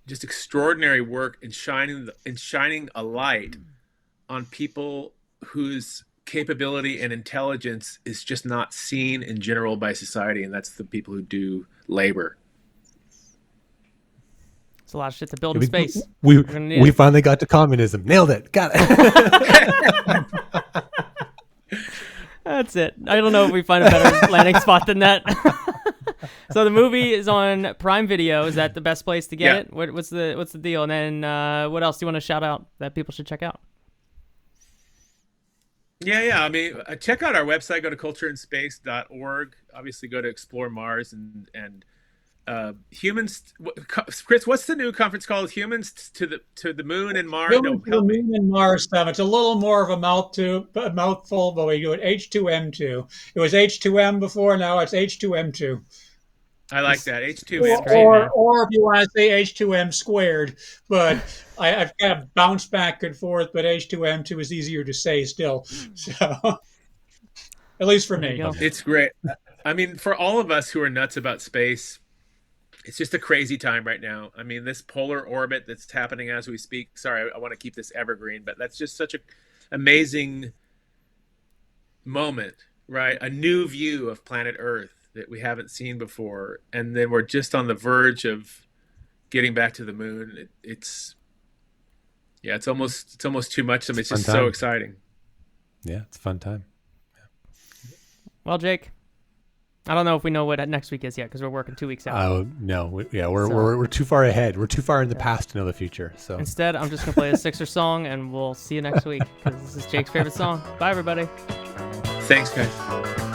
just extraordinary work in shining a light on people whose capability and intelligence is just not seen in general by society, and that's the people who do labor. It's a lot of shit to build in space. We finally got to communism. Nailed it. Got it. That's it. I don't know if we find a better landing spot than that. So the movie is on Prime Video. Is that the best place to get it? What's the deal? And then what else do you want to shout out that people should check out? Yeah. I mean, check out our website. Go to cultureandspace.org. Obviously, go to Explore Mars and humans. Chris, what's the new conference called? Humans to the Moon and Mars. Humans to the Moon and Mars Summit. It's a little more of a mouthful, but we do it H2M2. It was H2M before. Now it's H2M2. I like that. H2M. Or if you want to say H2M squared, but I've kind of bounced back and forth, but H2M2 is easier to say still. So, at least for me. It's great. I mean, for all of us who are nuts about space, it's just a crazy time right now. I mean, this polar orbit that's happening as we speak. Sorry, I want to keep this evergreen, but that's just such an amazing moment, right? A new view of planet Earth that we haven't seen before, and then we're just on the verge of getting back to the moon. It's almost too much. I mean, it's just so exciting. Yeah, it's a fun time. Well, Jake, I don't know if we know what next week is yet because we're working 2 weeks out. Oh no, we're too far ahead. We're too far in the past to know the future. So instead, I'm just gonna play a Sixer song, and we'll see you next week because this is Jake's favorite song. Bye, everybody. Thanks, guys.